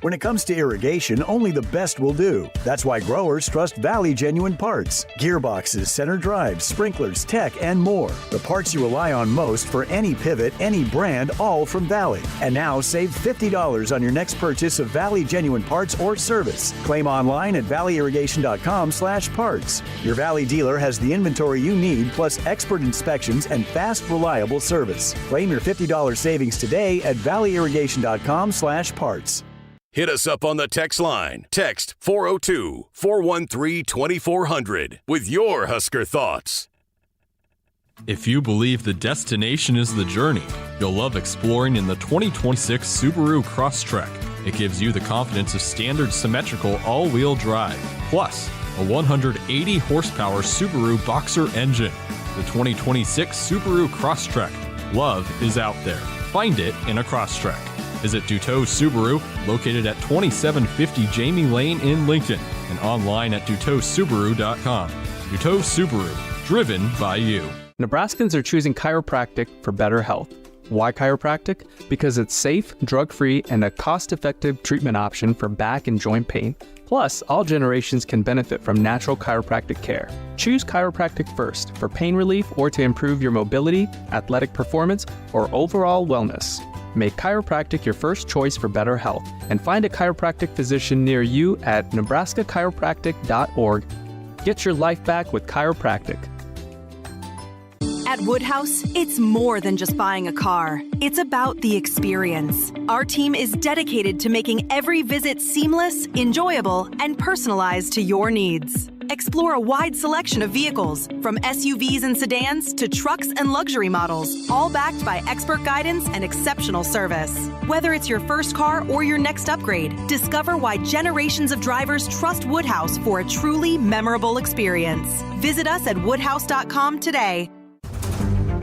When it comes to irrigation, only the best will do. That's why growers trust Valley Genuine Parts. Gearboxes, center drives, sprinklers, tech, and more. The parts you rely on most for any pivot, any brand, all from Valley. And now save $50 on your next purchase of Valley Genuine Parts or service. Claim online at valleyirrigation.com/parts. Your Valley dealer has the inventory you need, plus expert inspections and fast, reliable service. Claim your $50 savings today at valleyirrigation.com/parts. Hit us up on the text line. Text 402-413-2400 with your Husker thoughts. If you believe the destination is the journey, you'll love exploring in the 2026 Subaru Crosstrek. It gives you the confidence of standard symmetrical all-wheel drive, plus a 180 horsepower Subaru Boxer engine. The 2026 Subaru Crosstrek. Love is out there. Find it in a Crosstrek. Visit Duteau Subaru, located at 2750 Jamie Lane in Lincoln, and online at DuteauSubaru.com. Duteau Subaru, driven by you. Nebraskans are choosing chiropractic for better health. Why chiropractic? Because it's safe, drug-free, and a cost-effective treatment option for back and joint pain. Plus, all generations can benefit from natural chiropractic care. Choose chiropractic first for pain relief or to improve your mobility, athletic performance, or overall wellness. Make chiropractic your first choice for better health, and find a chiropractic physician near you at nebraskachiropractic.org. Get your life back with chiropractic. At Woodhouse, it's more than just buying a car. It's about the experience. Our team is dedicated to making every visit seamless, enjoyable, and personalized to your needs. Explore a wide selection of vehicles, from SUVs and sedans to trucks and luxury models, all backed by expert guidance and exceptional service. Whether it's your first car or your next upgrade, discover why generations of drivers trust Woodhouse for a truly memorable experience. Visit us at woodhouse.com today.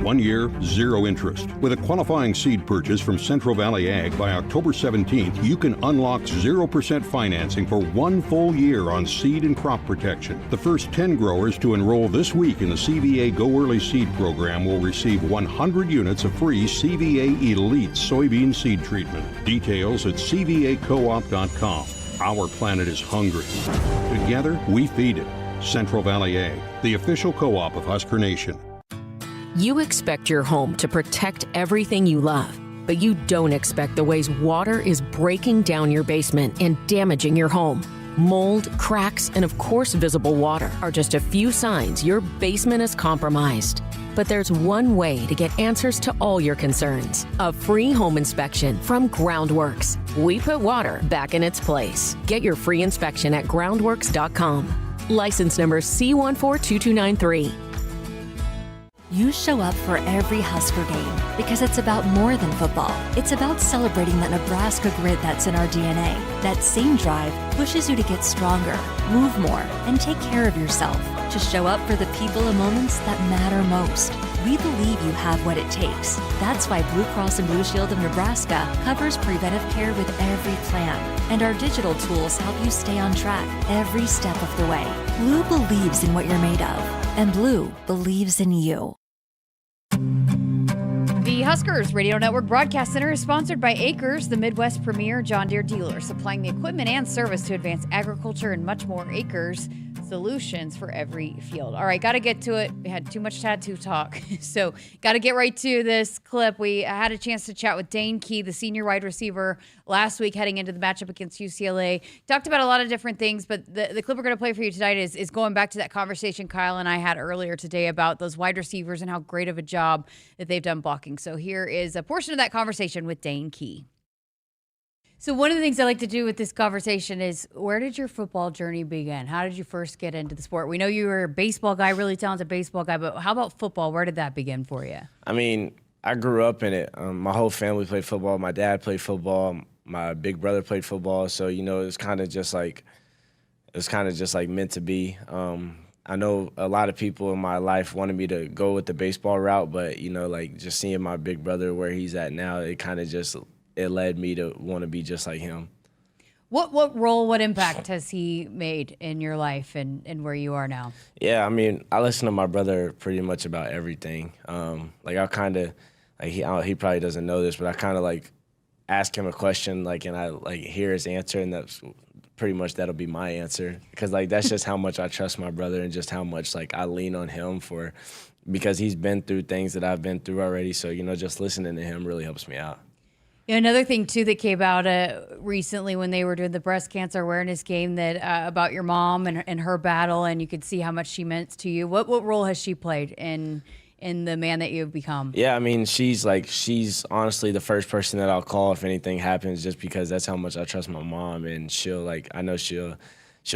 1 year, 0 interest. With a qualifying seed purchase from Central Valley Ag by October 17th, you can unlock 0% financing for 1 full year on seed and crop protection. The first 10 growers to enroll this week in the CVA Go Early Seed program will receive 100 units of free CVA Elite soybean seed treatment. Details at cvacoop.com. Our planet is hungry. Together, we feed it. Central Valley Ag, the official co-op of Husker Nation. You expect your home to protect everything you love, but you don't expect the ways water is breaking down your basement and damaging your home. Mold, cracks, and of course visible water are just a few signs your basement is compromised. But there's one way to get answers to all your concerns. A free home inspection from Groundworks. We put water back in its place. Get your free inspection at groundworks.com. License number C142293. You show up for every Husker game because it's about more than football. It's about celebrating that Nebraska grit that's in our DNA. That same drive pushes you to get stronger, move more, and take care of yourself. To show up for the people and moments that matter most. We believe you have what it takes. That's why Blue Cross and Blue Shield of Nebraska covers preventive care with every plan. And our digital tools help you stay on track every step of the way. Blue believes in what you're made of. And Blue believes in you. The Huskers Radio Network Broadcast Center is sponsored by Akrs, the Midwest premier John Deere dealer, supplying the equipment and service to advance agriculture and much more. Akrs, solutions for every field. All right, got to get to it. We had too much tattoo talk, so got to get right to this clip. We had a chance to chat with Dane Key, the senior wide receiver, last week heading into the matchup against UCLA. Talked about a lot of different things, but the clip we're going to play for you tonight is going back to that conversation Kyle and I had earlier today about those wide receivers and how great of a job that they've done blocking. So here is a portion of that conversation with Dane Key. So one of the things I like to do with this conversation is, where did your football journey begin? How did you first get into the sport? We know you were a baseball guy, really talented baseball guy, but how about football? Where did that begin for you? I mean, I grew up in it. My whole family played football. My dad played football. My big brother played football. So, it was kind of just like meant to be. I know a lot of people in my life wanted me to go with the baseball route, but, just seeing my big brother where he's at now, it led me to want to be just like him. What role, what impact has he made in your life and where you are now? Yeah, I mean, I listen to my brother pretty much about everything. I kind of, he probably doesn't know this, but I kind of ask him a question, and I hear his answer, and that's pretty much that'll be my answer. Because that's just how much I trust my brother and just how much I lean on him because he's been through things that I've been through already. So, just listening to him really helps me out. Another thing, too, that came out recently when they were doing the breast cancer awareness game that about your mom and her battle, and you could see how much she meant to you. What role has she played in the man that you've become? Yeah, I mean, she's honestly the first person that I'll call if anything happens, just because that's how much I trust my mom, and I know she'll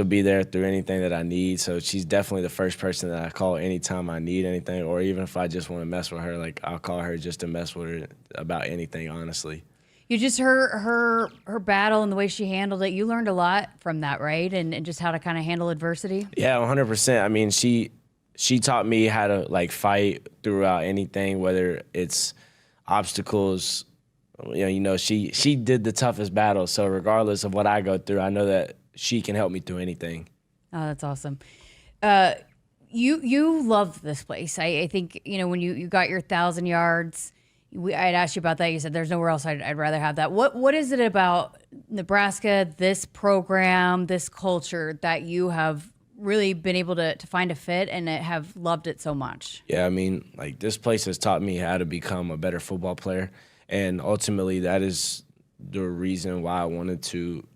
be there through anything that I need. So she's definitely the first person that I call anytime I need anything, or even if I just want to mess with her, I'll call her just to mess with her about anything, honestly. You just her battle and the way she handled it. You learned a lot from that, right? And just how to kind of handle adversity. Yeah, 100%. I mean, she taught me how to fight throughout anything, whether it's obstacles. She did the toughest battle. So regardless of what I go through, I know that she can help me through anything. Oh, that's awesome. You love this place. I think when you got your 1,000 yards. I'd asked you about that. You said there's nowhere else I'd rather have that. What is it about Nebraska, this program, this culture that you have really been able to find a fit and have loved it so much? Yeah, I mean, this place has taught me how to become a better football player. And ultimately, that is the reason why I wanted to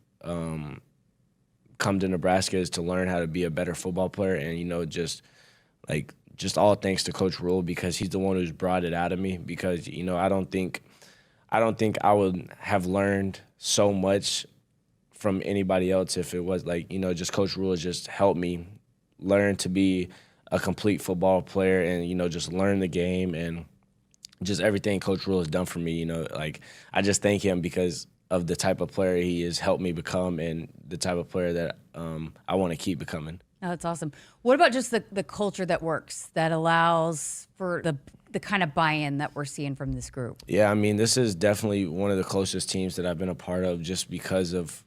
come to Nebraska, is to learn how to be a better football player. And, just all thanks to Coach Rhule, because he's the one who's brought it out of me. Because I don't think I would have learned so much from anybody else if it was just Coach Rhule has just helped me learn to be a complete football player, and just learn the game, and just everything Coach Rhule has done for me. I just thank him because of the type of player he has helped me become, and the type of player that I want to keep becoming. Oh, that's awesome. What about just the culture that works, that allows for the kind of buy-in that we're seeing from this group? Yeah, I mean, this is definitely one of the closest teams that I've been a part of just because of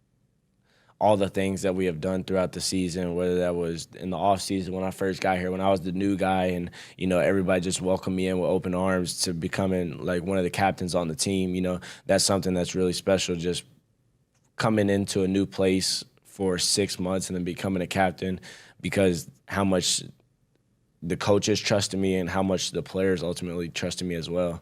all the things that we have done throughout the season, whether that was in the off season when I first got here, when I was the new guy, and, you know, everybody just welcomed me in with open arms to becoming like one of the captains on the team. You know, that's something that's really special, just coming into a new place for 6 months and then becoming a captain, because how much the coaches trusted me and how much the players ultimately trusted me as well.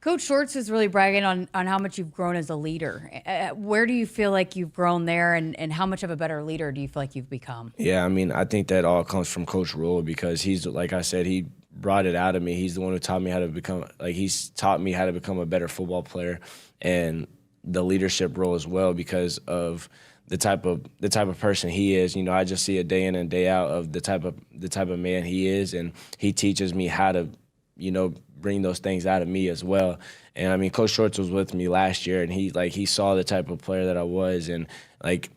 Coach Shorts is really bragging on how much you've grown as a leader. Where do you feel like you've grown there, and how much of a better leader do you feel like you've become? Yeah, I mean, I think that all comes from Coach Rhule, because he's, like I said, he brought it out of me. He's the one who taught me how to become, he's taught me how to become a better football player, and the leadership role as well, because of the type of person he is. You know, I just see a day in and day out of the type of man he is, and he teaches me how to, you know, bring those things out of me as well. And I mean, Coach Shorts was with me last year, and he saw the type of player that I was, and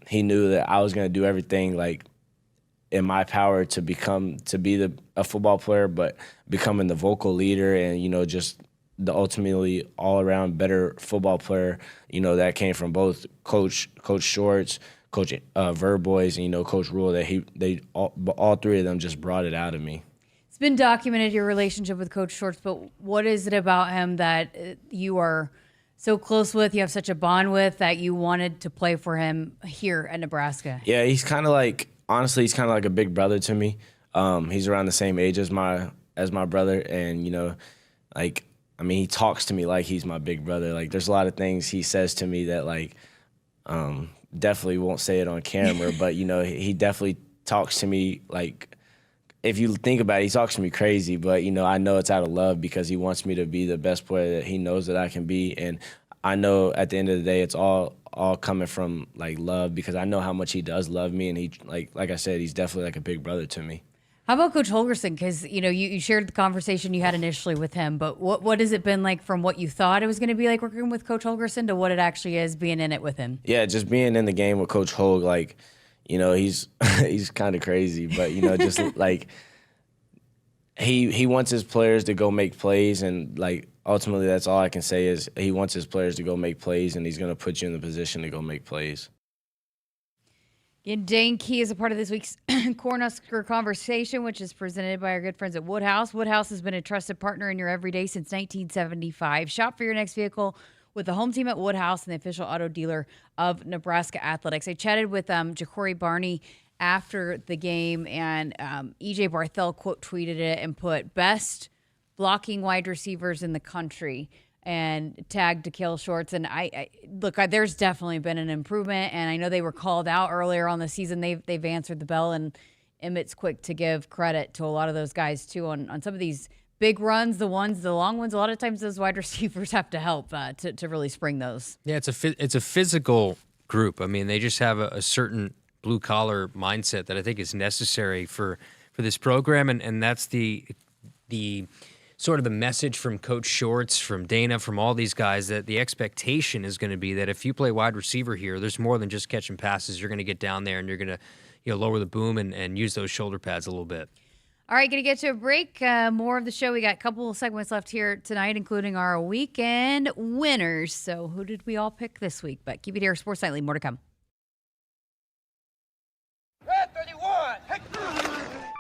he knew that I was going to do everything in my power to be a football player, but becoming the vocal leader and, you know, just the ultimately all around better football player. You know, that came from both Coach Shorts, Coach Verbois, and, you know, Coach Rhule, that all three of them just brought it out of me. It's been documented, your relationship with Coach Shorts, but what is it about him that you are so close with, you have such a bond with, that you wanted to play for him here at Nebraska? Yeah, he's kind of honestly, he's kind of like a big brother to me. He's around the same age as my brother, and, you know, I mean, he talks to me like he's my big brother. There's a lot of things he says to me that, definitely won't say it on camera, but, you know, he definitely talks to me if you think about it, he talks to me crazy, but, you know, I know it's out of love, because he wants me to be the best player that he knows that I can be. And I know at the end of the day, it's all coming from love, because I know how much he does love me. And he, like I said, he's definitely a big brother to me. How about Coach Holgerson? Because, you know, you shared the conversation you had initially with him, but what has it been like from what you thought it was going to be like working with Coach Holgerson to what it actually is being in it with him? Yeah, just being in the game with Coach Holg, you know, he's kind of crazy, but, you know, just he wants his players to go make plays, and ultimately that's all I can say is he wants his players to go make plays, and he's going to put you in the position to go make plays. And Dane Key is a part of this week's Cornhusker Conversation, which is presented by our good friends at Woodhouse. Woodhouse has been a trusted partner in your everyday since 1975. Shop for your next vehicle with the home team at Woodhouse and the official auto dealer of Nebraska Athletics. I chatted with Ja'Cory Barney after the game, and EJ Barthel quote tweeted it and put best blocking wide receivers in the country and tagged Kyle Shorts. And I there's definitely been an improvement, and I know they were called out earlier on the season. They've answered the bell, and Emmett's quick to give credit to a lot of those guys too on some of these big runs, the long ones. A lot of times those wide receivers have to help to really spring those. Yeah, it's a physical group. I mean, they just have a certain blue collar mindset that I think is necessary for this program, and that's the sort of the message from Coach Shorts, from Dana, from all these guys, that the expectation is going to be that if you play wide receiver here, there's more than just catching passes. You're going to get down there and you're going to lower the boom and use those shoulder pads a little bit. All right, going to get to a break. More of the show. We got a couple of segments left here tonight, including our weekend winners. So who did we all pick this week? But keep it here, Sports Nightly. More to come.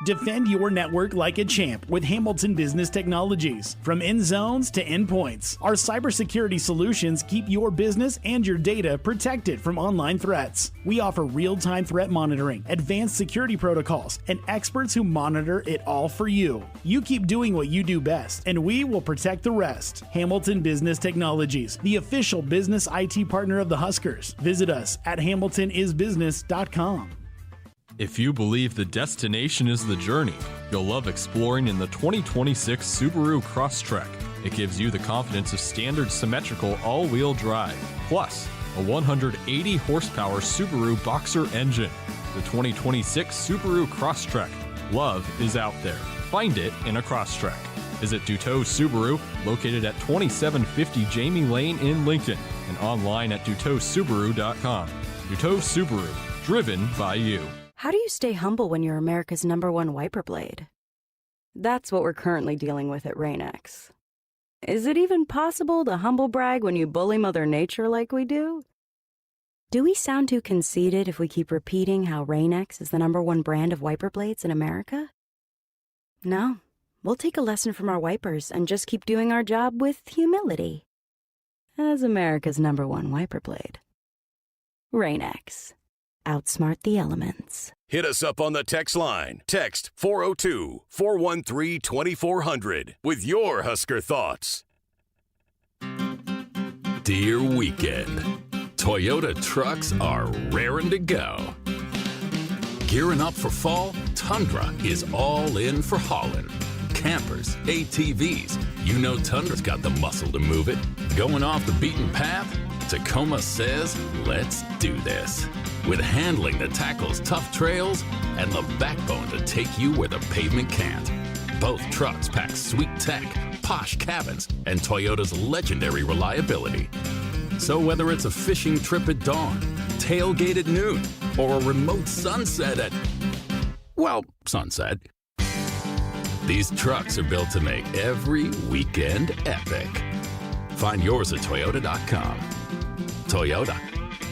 Defend your network like a champ with Hamilton Business Technologies. From end zones to endpoints, our cybersecurity solutions keep your business and your data protected from online threats. We offer real-time threat monitoring, advanced security protocols, and experts who monitor it all for you. You keep doing what you do best, and we will protect the rest. Hamilton Business Technologies, the official business IT partner of the Huskers. Visit us at hamiltonisbusiness.com. If you believe the destination is the journey, you'll love exploring in the 2026 Subaru Crosstrek. It gives you the confidence of standard symmetrical all-wheel drive, plus a 180 horsepower Subaru Boxer engine. The 2026 Subaru Crosstrek. Love is out there. Find it in a Crosstrek. Visit Duteau Subaru, located at 2750 Jamie Lane in Lincoln, and online at duteausubaru.com. Duteau Subaru, driven by you. How do you stay humble when you're America's #1 wiper blade? That's what we're currently dealing with at Rain-X. Is it even possible to humble brag when you bully Mother Nature like we do? Do we sound too conceited if we keep repeating how Rain-X is the #1 brand of wiper blades in America? No, we'll take a lesson from our wipers and just keep doing our job with humility. As America's #1 wiper blade. Rain-X. Outsmart the elements. Hit us up on the text line. Text 402-413-2400 with your Husker thoughts. Dear weekend, Toyota trucks are raring to go. Gearing up for fall, Tundra is all in for hauling. Campers, ATVs, you know Tundra's got the muscle to move it. Going off the beaten path? Tacoma says, let's do this. With handling that tackles tough trails and the backbone to take you where the pavement can't. Both trucks pack sweet tech, posh cabins, and Toyota's legendary reliability. So whether it's a fishing trip at dawn, tailgate at noon, or a remote sunset at, well, sunset, these trucks are built to make every weekend epic. Find yours at Toyota.com. Toyota,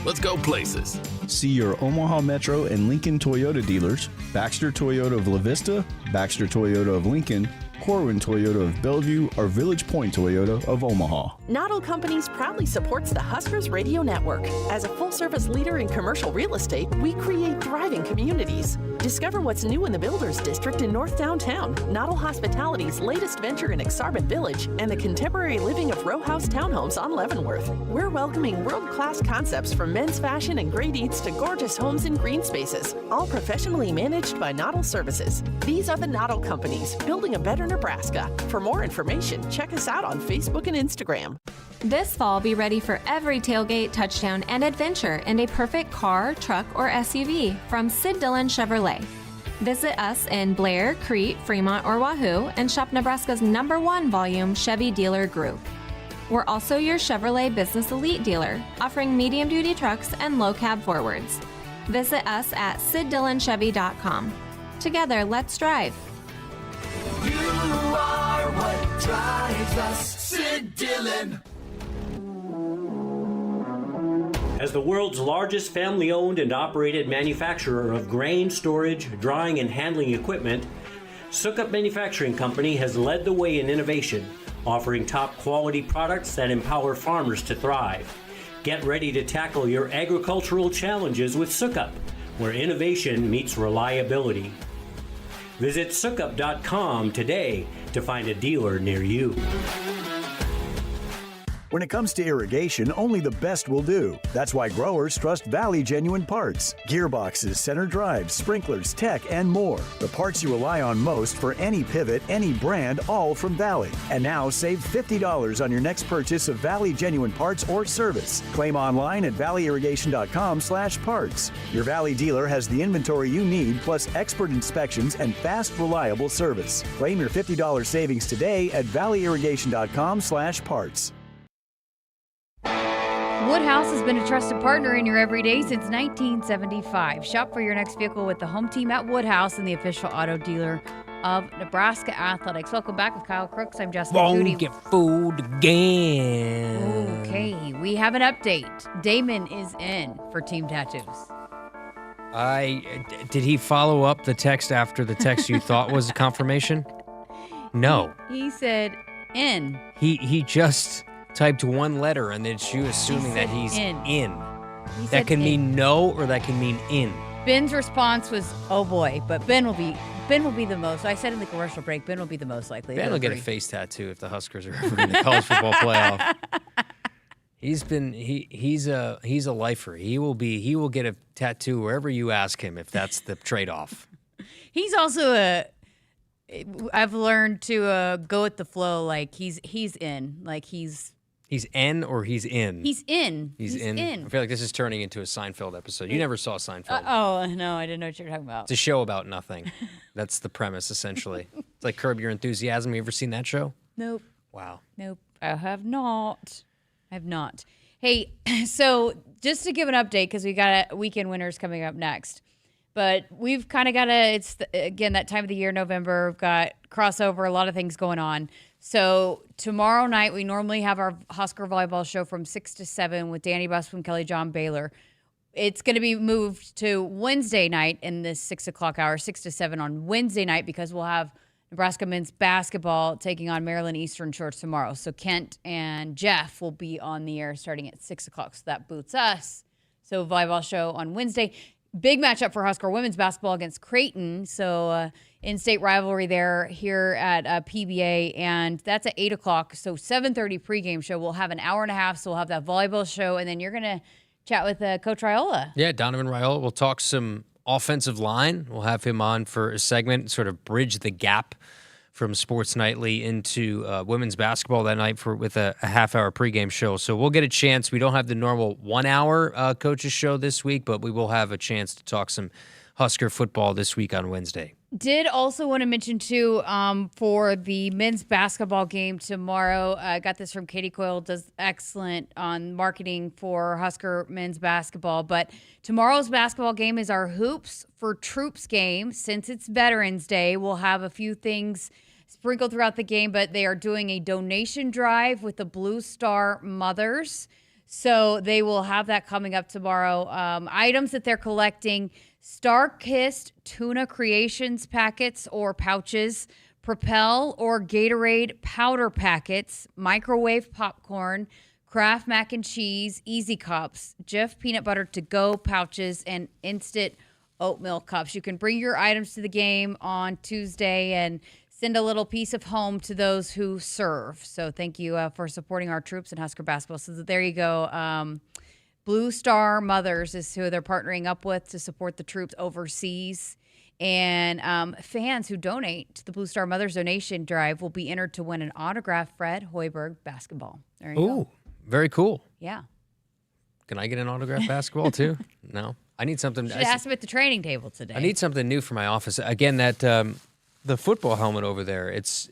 let's go places. See your Omaha Metro and Lincoln Toyota dealers, Baxter Toyota of La Vista, Baxter Toyota of Lincoln, Corwin Toyota of Bellevue, or Village Point Toyota of Omaha. Noddle Companies proudly supports the Huskers Radio Network. As a full-service leader in commercial real estate, we create thriving communities. Discover what's new in the Builders District in North Downtown, Noddle Hospitality's latest venture in Aksarben Village, and the contemporary living of row house townhomes on Leavenworth. We're welcoming world-class concepts from men's fashion and great eats to gorgeous homes and green spaces, all professionally managed by Noddle Services. These are the Noddle Companies, building a better Nebraska. For more information, check us out on Facebook and Instagram. This fall, be ready for every tailgate, touchdown, and adventure in a perfect car, truck, or SUV from Sid Dillon Chevrolet. Visit us in Blair, Crete, Fremont, or Wahoo and shop Nebraska's #1 volume Chevy dealer group. We're also your Chevrolet Business Elite dealer, offering medium-duty trucks and low-cab forwards. Visit us at SidDillonChevy.com. Together, let's drive. You are what drives us, Sid Dillon. As the world's largest family-owned and operated manufacturer of grain storage, drying, and handling equipment, Sukup Manufacturing Company has led the way in innovation, offering top-quality products that empower farmers to thrive. Get ready to tackle your agricultural challenges with Sukup, where innovation meets reliability. Visit Sukup.com today to find a dealer near you. When it comes to irrigation, only the best will do. That's why growers trust Valley Genuine Parts. Gearboxes, center drives, sprinklers, tech, and more. The parts you rely on most for any pivot, any brand, all from Valley. And now save $50 on your next purchase of Valley Genuine Parts or service. Claim online at valleyirrigation.com/parts. Your Valley dealer has the inventory you need, plus expert inspections and fast, reliable service. Claim your $50 savings today at valleyirrigation.com/parts. Woodhouse has been a trusted partner in your everyday since 1975. Shop for your next vehicle with the home team at Woodhouse and the official auto dealer of Nebraska Athletics. Welcome back with Kyle Crooks. I'm Jessica Coody. Won't get fooled again. Okay, we have an update. Damon is in for team tattoos. Did he follow up the text after the text you thought was confirmation? No. He said in. He just typed one letter, and then she was assuming that he's in. That can mean no, or that can mean in. Ben's response was, "Oh boy," but Ben will be the most. I said in the commercial break, Ben will be the most likely. Ben will get a face tattoo if the Huskers are ever in the college football playoff. He's a lifer. He will get a tattoo wherever you ask him if that's the trade-off. He's also I've learned to go with the flow. Like he's in. Like he's in or he's in? He's in. He's in. I feel like this is turning into a Seinfeld episode. You never saw Seinfeld. Oh, no, I didn't know what you were talking about. It's a show about nothing. That's the premise, essentially. It's like Curb Your Enthusiasm. You ever seen that show? Nope. Wow. Nope. I have not. Hey, so just to give an update, because we got weekend winners coming up next. But we've kind of got again, that time of the year, November, we've got crossover, a lot of things going on. So tomorrow night, we normally have our Husker volleyball show from 6 to 7 with Danny Busman, Kelly John Baylor. It's going to be moved to Wednesday night in this 6 o'clock hour, 6 to 7 on Wednesday night, because we'll have Nebraska men's basketball taking on Maryland Eastern Shores tomorrow. So Kent and Jeff will be on the air starting at 6 o'clock. So that boots us. So volleyball show on Wednesday. Big matchup for Husker women's basketball against Creighton. So in-state rivalry there here at PBA, and that's at 8 o'clock. So 7:30 pregame show. We'll have an hour and a half, so we'll have that volleyball show, and then you're going to chat with Coach Rhule. Yeah, Donovan Rhule. We'll talk some offensive line. We'll have him on for a segment, sort of bridge the gap from Sports Nightly into women's basketball that night with a half-hour pregame show. So we'll get a chance. We don't have the normal 1 hour coaches show this week, but we will have a chance to talk some Husker football this week on Wednesday. Did also want to mention, too, for the men's basketball game tomorrow, I got this from Katie Coyle, does excellent on marketing for Husker men's basketball. But tomorrow's basketball game is our Hoops for Troops game. Since it's Veterans Day, we'll have a few things sprinkled throughout the game, but they are doing a donation drive with the Blue Star Mothers. So they will have that coming up tomorrow. Items that they're collecting: Star-Kissed Tuna Creations packets or pouches, Propel or Gatorade powder packets, microwave popcorn, Kraft mac and cheese, Easy Cups, Jif peanut butter to-go pouches, and instant oatmeal cups. You can bring your items to the game on Tuesday and send a little piece of home to those who serve. So thank you for supporting our troops in Husker basketball. So there you go. Blue Star Mothers is who they're partnering up with to support the troops overseas. And fans who donate to the Blue Star Mothers donation drive will be entered to win an autographed Fred Hoiberg basketball. There you go. Very cool. Yeah. Can I get an autographed basketball too? No. I need something. Should ask him at the training table today. I need something new for my office. Again, that the football helmet over there, it's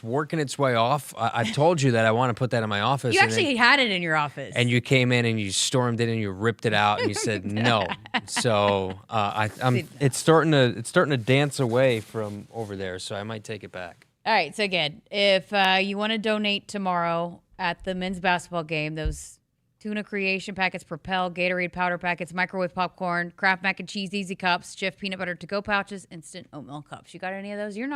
working its way off. I've told you that I want to put that in my office. You actually had it in your office. And you came in and you stormed it and you ripped it out and you said no. So it's starting to dance away from over there. So I might take it back. All right. So again, if you want to donate tomorrow at the men's basketball game, those Tuna Creation packets, Propel, Gatorade powder packets, microwave popcorn, Kraft mac and cheese, Easy Cups, Jif peanut butter to-go pouches, instant oatmeal cups. You got any of those? You're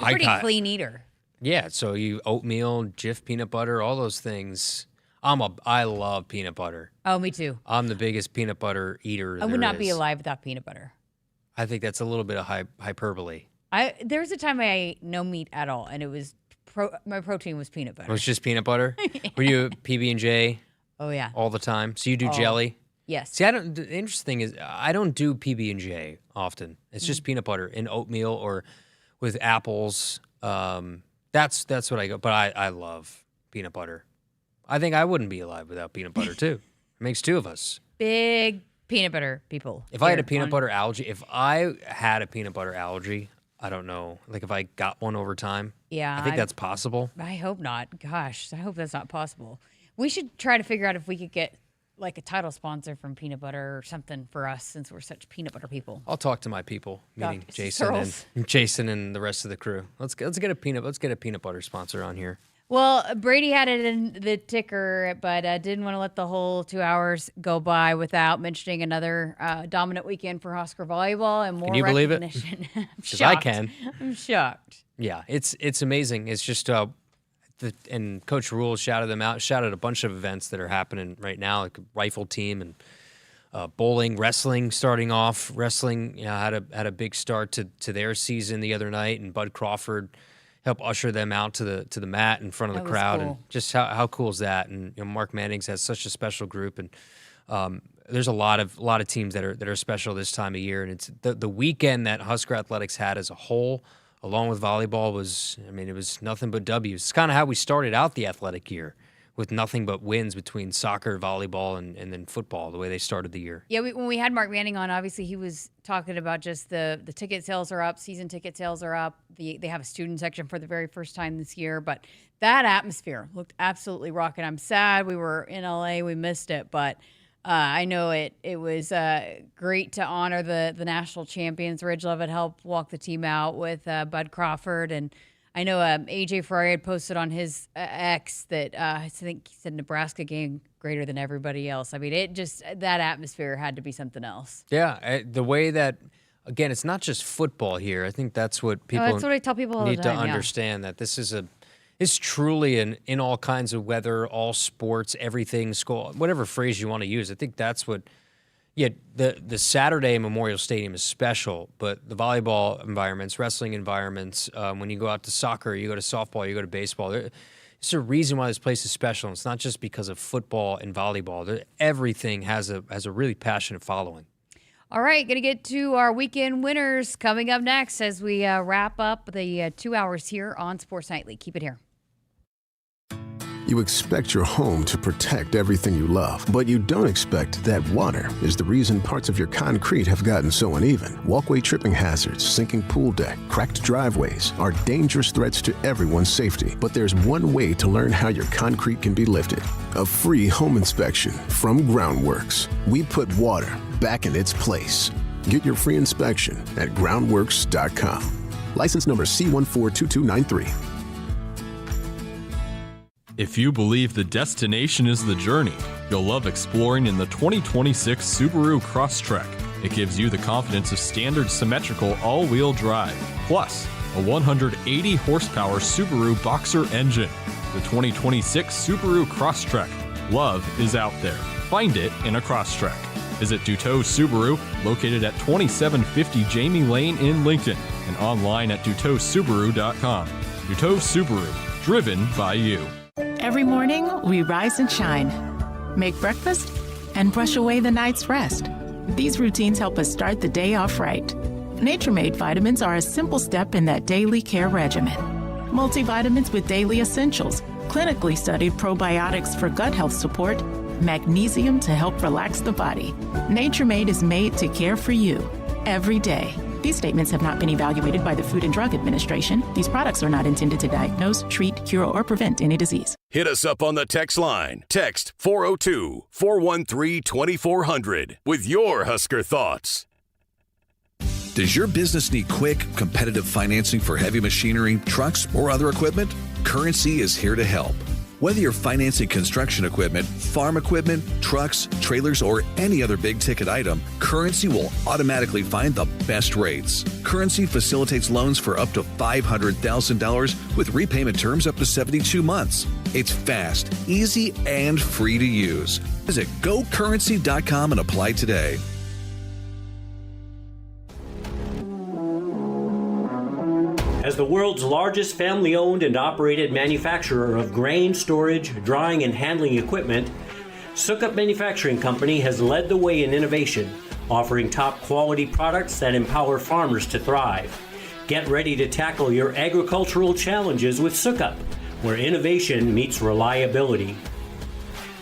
pretty clean eater. Yeah, so you oatmeal, Jif peanut butter, all those things. I love peanut butter. Oh, me too. I'm the biggest peanut butter eater. I would not be alive without peanut butter. I think that's a little bit of hyperbole. There was a time I ate no meat at all, and it was my protein was peanut butter. It was just peanut butter? Yeah. Were you PB&J? Oh, yeah. All the time? So you do jelly? Yes. See, the interesting thing is I don't do PB&J often. It's just peanut butter in oatmeal or with apples. That's what I go. But I love peanut butter. I think I wouldn't be alive without peanut butter, too. It makes two of us. Big peanut butter people. If I had a peanut butter allergy, I don't know. Like if I got one over time. Yeah. I think that's possible. I hope not. Gosh, I hope that's not possible. We should try to figure out if we could get like a title sponsor from peanut butter or something for us, since we're such peanut butter people. I'll talk to my people, meaning Jason and the rest of the crew. Let's get a peanut butter sponsor on here. Well, Brady had it in the ticker, but didn't want to let the whole 2 hours go by without mentioning another dominant weekend for Husker volleyball and more recognition. Can you believe it? Because I can. I'm shocked. Yeah, it's amazing. It's just and Coach Rhule shouted them out. Shouted a bunch of events that are happening right now, like a rifle team and bowling, wrestling. Starting off, wrestling had a big start to their season the other night, and Bud Crawford helped usher them out to the mat in front of the crowd. Cool. And just how cool is that? And Mark Mannings has such a special group, and there's a lot of teams that are special this time of year. And it's the weekend that Husker Athletics had as a whole, along with volleyball, it was nothing but W's. It's kind of how we started out the athletic year, with nothing but wins between soccer, volleyball, and then football, the way they started the year. Yeah, when we had Mark Manning on, obviously he was talking about just the ticket sales are up, season ticket sales are up. They have a student section for the very first time this year, but that atmosphere looked absolutely rocking. I'm sad we were in LA, we missed it, but I know it was great to honor the national champions. Ridge Levitt helped walk the team out with Bud Crawford. And I know AJ Ferrari had posted on his X that I think he said Nebraska game greater than everybody else. I mean, that atmosphere had to be something else. Yeah, the way that, again, it's not just football here. I think that's what people that's what I tell people all the need time, to understand, that this is it's truly in all kinds of weather, all sports, everything, school, whatever phrase you want to use. I think that's what, the Saturday Memorial Stadium is special, but the volleyball environments, wrestling environments, when you go out to soccer, you go to softball, you go to baseball, there's a reason why this place is special. And it's not just because of football and volleyball. Everything has a really passionate following. All right, going to get to our weekend winners coming up next as we wrap up the 2 hours here on Sports Nightly. Keep it here. You expect your home to protect everything you love, but you don't expect that water is the reason parts of your concrete have gotten so uneven. Walkway tripping hazards, sinking pool deck, cracked driveways are dangerous threats to everyone's safety. But there's one way to learn how your concrete can be lifted. A free home inspection from Groundworks. We put water back in its place. Get your free inspection at groundworks.com. License number C142293. If you believe the destination is the journey, you'll love exploring in the 2026 Subaru Crosstrek. It gives you the confidence of standard symmetrical all-wheel drive, plus a 180 horsepower Subaru Boxer engine. The 2026 Subaru Crosstrek. Love is out there. Find it in a Crosstrek. Visit Duteau Subaru, located at 2750 Jamie Lane in Lincoln, and online at DuteauSubaru.com. Duteau Subaru, driven by you. Every morning, we rise and shine, make breakfast, and brush away the night's rest. These routines help us start the day off right. Nature-Made vitamins are a simple step in that daily care regimen. Multivitamins with daily essentials, clinically studied probiotics for gut health support, magnesium to help relax the body. Nature-Made is made to care for you every day. These statements have not been evaluated by the Food and Drug Administration. These products are not intended to diagnose, treat, cure, or prevent any disease. Hit us up on the text line. Text 402-413-2400 with your Husker thoughts. Does your business need quick, competitive financing for heavy machinery, trucks, or other equipment? Currency is here to help. Whether you're financing construction equipment, farm equipment, trucks, trailers, or any other big-ticket item, Currency will automatically find the best rates. Currency facilitates loans for up to $500,000 with repayment terms up to 72 months. It's fast, easy, and free to use. Visit GoCurrency.com and apply today. As the world's largest family-owned and operated manufacturer of grain storage, drying, and handling equipment, Sukup Manufacturing Company has led the way in innovation, offering top-quality products that empower farmers to thrive. Get ready to tackle your agricultural challenges with Sukup, where innovation meets reliability.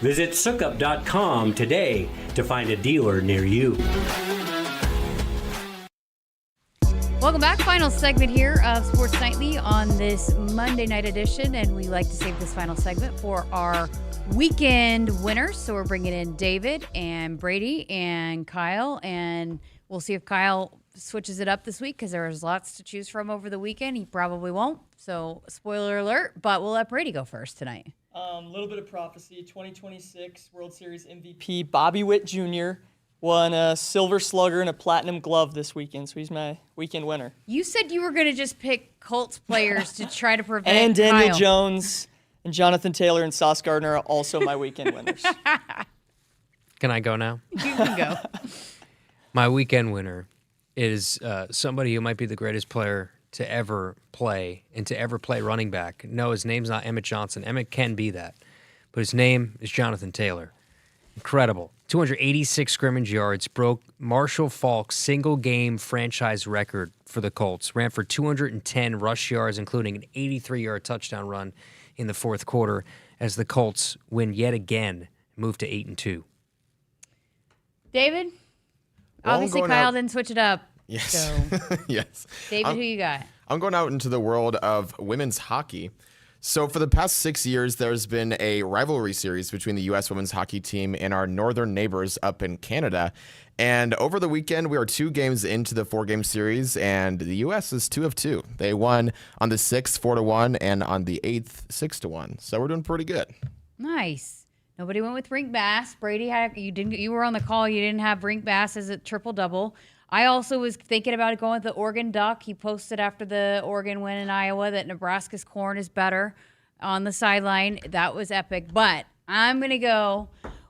Visit Sukup.com today to find a dealer near you. Welcome back. Final segment here of Sports Nightly on this Monday night edition, and we like to save this final segment for our weekend winners. So we're bringing in David and Brady and Kyle, and we'll see if Kyle switches it up this week because there's lots to choose from over the weekend. He probably won't, so spoiler alert, but we'll let Brady go first tonight. A little bit of prophecy. 2026 World Series MVP Bobby Witt Jr. won a Silver Slugger and a Platinum Glove this weekend, so he's my weekend winner. You said you were going to just pick Colts players to try to prevent And Daniel Kyle. Jones and Jonathan Taylor and Sauce Gardner are also my weekend winners. Can I go now? You can go. My weekend winner is somebody who might be the greatest player to ever play and to ever play running back. No, his name's not Emmett Johnson. Emmett can be that. But his name is Jonathan Taylor. Incredible. 286 scrimmage yards, broke Marshall Faulk's single-game franchise record for the Colts. Ran for 210 rush yards, including an 83-yard touchdown run in the fourth quarter as the Colts win yet again, move to 8-2. David? Well, Obviously, Kyle didn't switch it up. Yes. So. Yes. David, who you got? I'm going out into the world of women's hockey. So for the past 6 years, there's been a rivalry series between the U.S. women's hockey team and our northern neighbors up in Canada. And over the weekend, we are 2 games into the 4-game series, and the U.S. is 2 of 2. They won on the 6th, 4-1, and on the 8th, 6-1. So we're doing pretty good. Nice. Nobody went with Rink Bass. Brady you were on the call. You didn't have Rink Bass as a triple-double. I also was thinking about going with the Oregon Duck. He posted after the Oregon win in Iowa that Nebraska's corn is better on the sideline. That was epic. But I'm going to go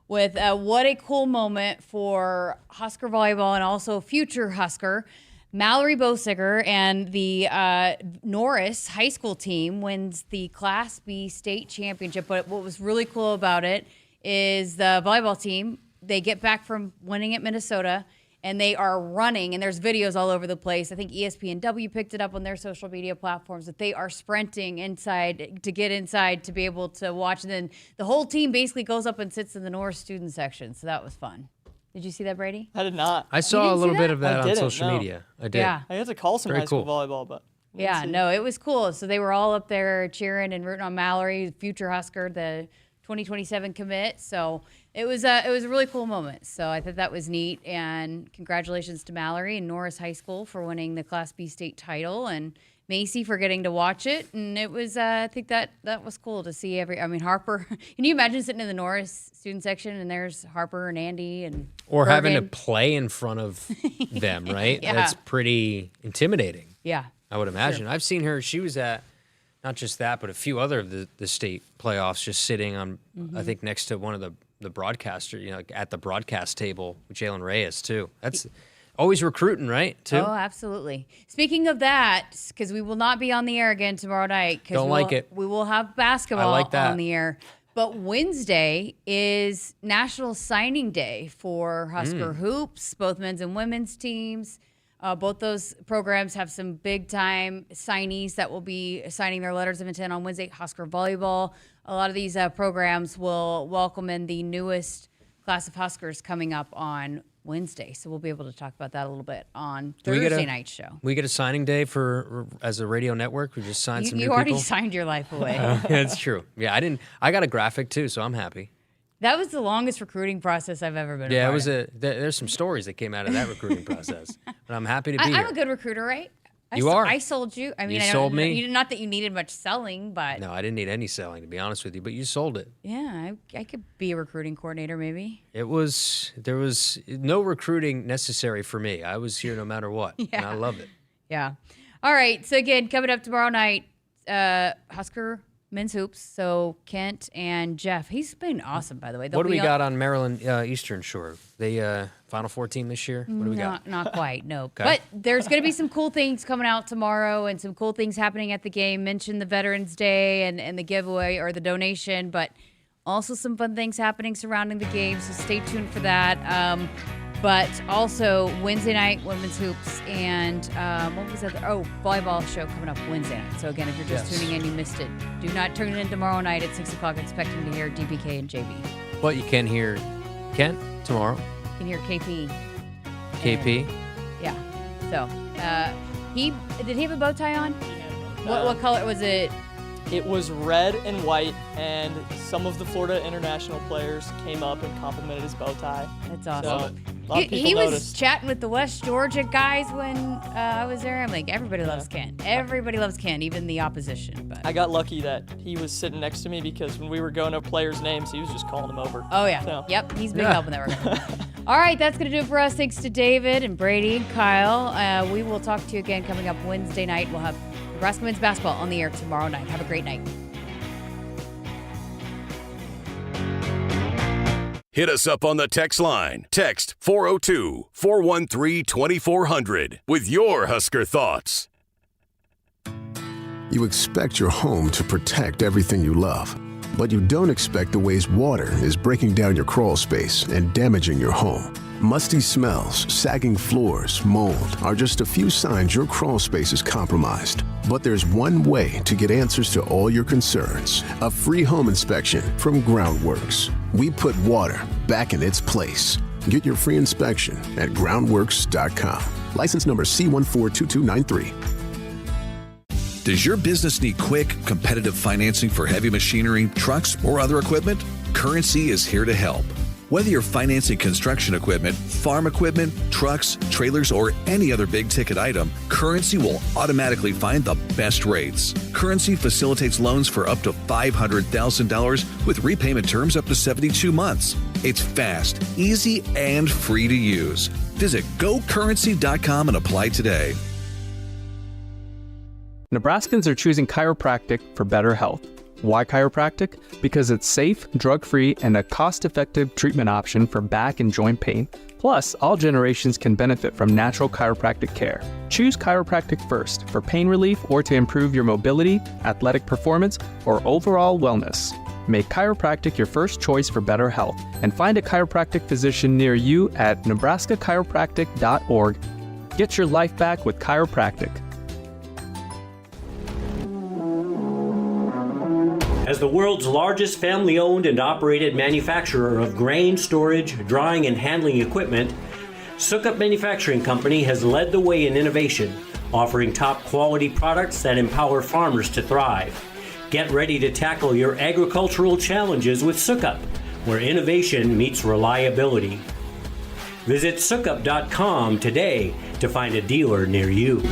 with what a cool moment for Husker volleyball and also future Husker. Mallory Bosiger and the Norris high school team wins the Class B state championship. But what was really cool about it is the volleyball team, they get back from winning at Minnesota, and they are running, and there's videos all over the place. I think ESPNW picked it up on their social media platforms that they are sprinting inside to get inside to be able to watch. And then the whole team basically goes up and sits in the Norris student section. So that was fun. Did you see that, Brady? I did not. I saw a little bit of that on social media. I did. Yeah. I had to call some high school volleyball, but yeah, no, it was cool. So they were all up there cheering and rooting on Mallory, future Husker, the 2027 commit. So it was a really cool moment. So I thought that was neat. And congratulations to Mallory and Norris High School for winning the Class B state title, and Macy for getting to watch it. And it was, I think that was cool to see Harper. Can you imagine sitting in the Norris student section and there's Harper and Andy and or Bergen. having to play in front of them, right? Yeah. That's pretty intimidating. Yeah. I would imagine. Sure. I've seen her. She was at not just that, but a few other of the state playoffs, just sitting on, I think, next to one of the broadcaster, at the broadcast table with Jalen Reyes too. That's always recruiting, right? Too. Oh, absolutely. Speaking of that, because we will not be on the air again tomorrow night. Don't like it. We will have basketball I like that. on the air. But Wednesday is National Signing Day for Husker Hoops, both men's and women's teams. Both those programs have some big-time signees that will be signing their letters of intent on Wednesday. Husker Volleyball. A lot of these programs will welcome in the newest class of Huskers coming up on Wednesday. So we'll be able to talk about that a little bit on Thursday night's show. We get a signing day as a radio network. We just signed some new people. You already signed your life away. That's true. Yeah, I got a graphic too, so I'm happy. That was the longest recruiting process I've ever been a part of. There's some stories that came out of that recruiting process. But I'm happy to be here. I'm a good recruiter, right? You are. I sold you. I mean, you sold me. Not that you needed much selling, but no, I didn't need any selling, to be honest with you. But you sold it. Yeah, I could be a recruiting coordinator, maybe. There was no recruiting necessary for me. I was here no matter what, and I love it. Yeah. All right. So again, coming up tomorrow night, Husker men's hoops. So Kent and Jeff. He's been awesome, by the way. What do we got on Maryland Eastern Shore? They Final Four team this year? What do we got? Not quite, no. Okay. But there's going to be some cool things coming out tomorrow and some cool things happening at the game. Mentioned the Veterans Day and the giveaway or the donation, but also some fun things happening surrounding the game, so stay tuned for that. But also Wednesday night, women's hoops, and what was that? Volleyball show coming up Wednesday night. So again, if you're just tuning in, you missed it. Do not turn it in tomorrow night at 6 o'clock expecting to hear DPK and JB. But you can hear Kent tomorrow. You can hear KP. KP? Yeah. So, did he have a bow tie on? What color was it? It was red and white, and some of the Florida international players came up and complimented his bow tie. That's awesome. So, a lot of people he was noticed. chatting with the West Georgia guys when I was there. I'm like, everybody loves Ken. Everybody loves Ken, even the opposition. But I got lucky that he was sitting next to me because when we were going over players' names, he was just calling them over. Oh, yeah. So. Yep, he's been helping that work. All right, that's going to do it for us. Thanks to David and Brady and Kyle. We will talk to you again coming up Wednesday night. We'll have Nebraska men's basketball on the air tomorrow night. Have a great night. Hit us up on the text line. Text 402-413-2400 with your Husker thoughts. You expect your home to protect everything you love, but you don't expect the ways water is breaking down your crawl space and damaging your home. Musty smells, sagging floors, mold are just a few signs your crawl space is compromised. But there's one way to get answers to all your concerns. A free home inspection from Groundworks. We put water back in its place. Get your free inspection at groundworks.com. License number C142293. Does your business need quick, competitive financing for heavy machinery, trucks, or other equipment? Currency is here to help. Whether you're financing construction equipment, farm equipment, trucks, trailers, or any other big-ticket item, Currency will automatically find the best rates. Currency facilitates loans for up to $500,000 with repayment terms up to 72 months. It's fast, easy, and free to use. Visit GoCurrency.com and apply today. Nebraskans are choosing chiropractic for better health. Why chiropractic? Because it's safe, drug-free, and a cost-effective treatment option for back and joint pain. Plus, all generations can benefit from natural chiropractic care. Choose chiropractic first for pain relief or to improve your mobility, athletic performance, or overall wellness. Make chiropractic your first choice for better health and find a chiropractic physician near you at nebraskachiropractic.org. Get your life back with chiropractic. As the world's largest family-owned and operated manufacturer of grain storage, drying, and handling equipment, Sukup Manufacturing Company has led the way in innovation, offering top-quality products that empower farmers to thrive. Get ready to tackle your agricultural challenges with Sukup, where innovation meets reliability. Visit sukup.com today to find a dealer near you.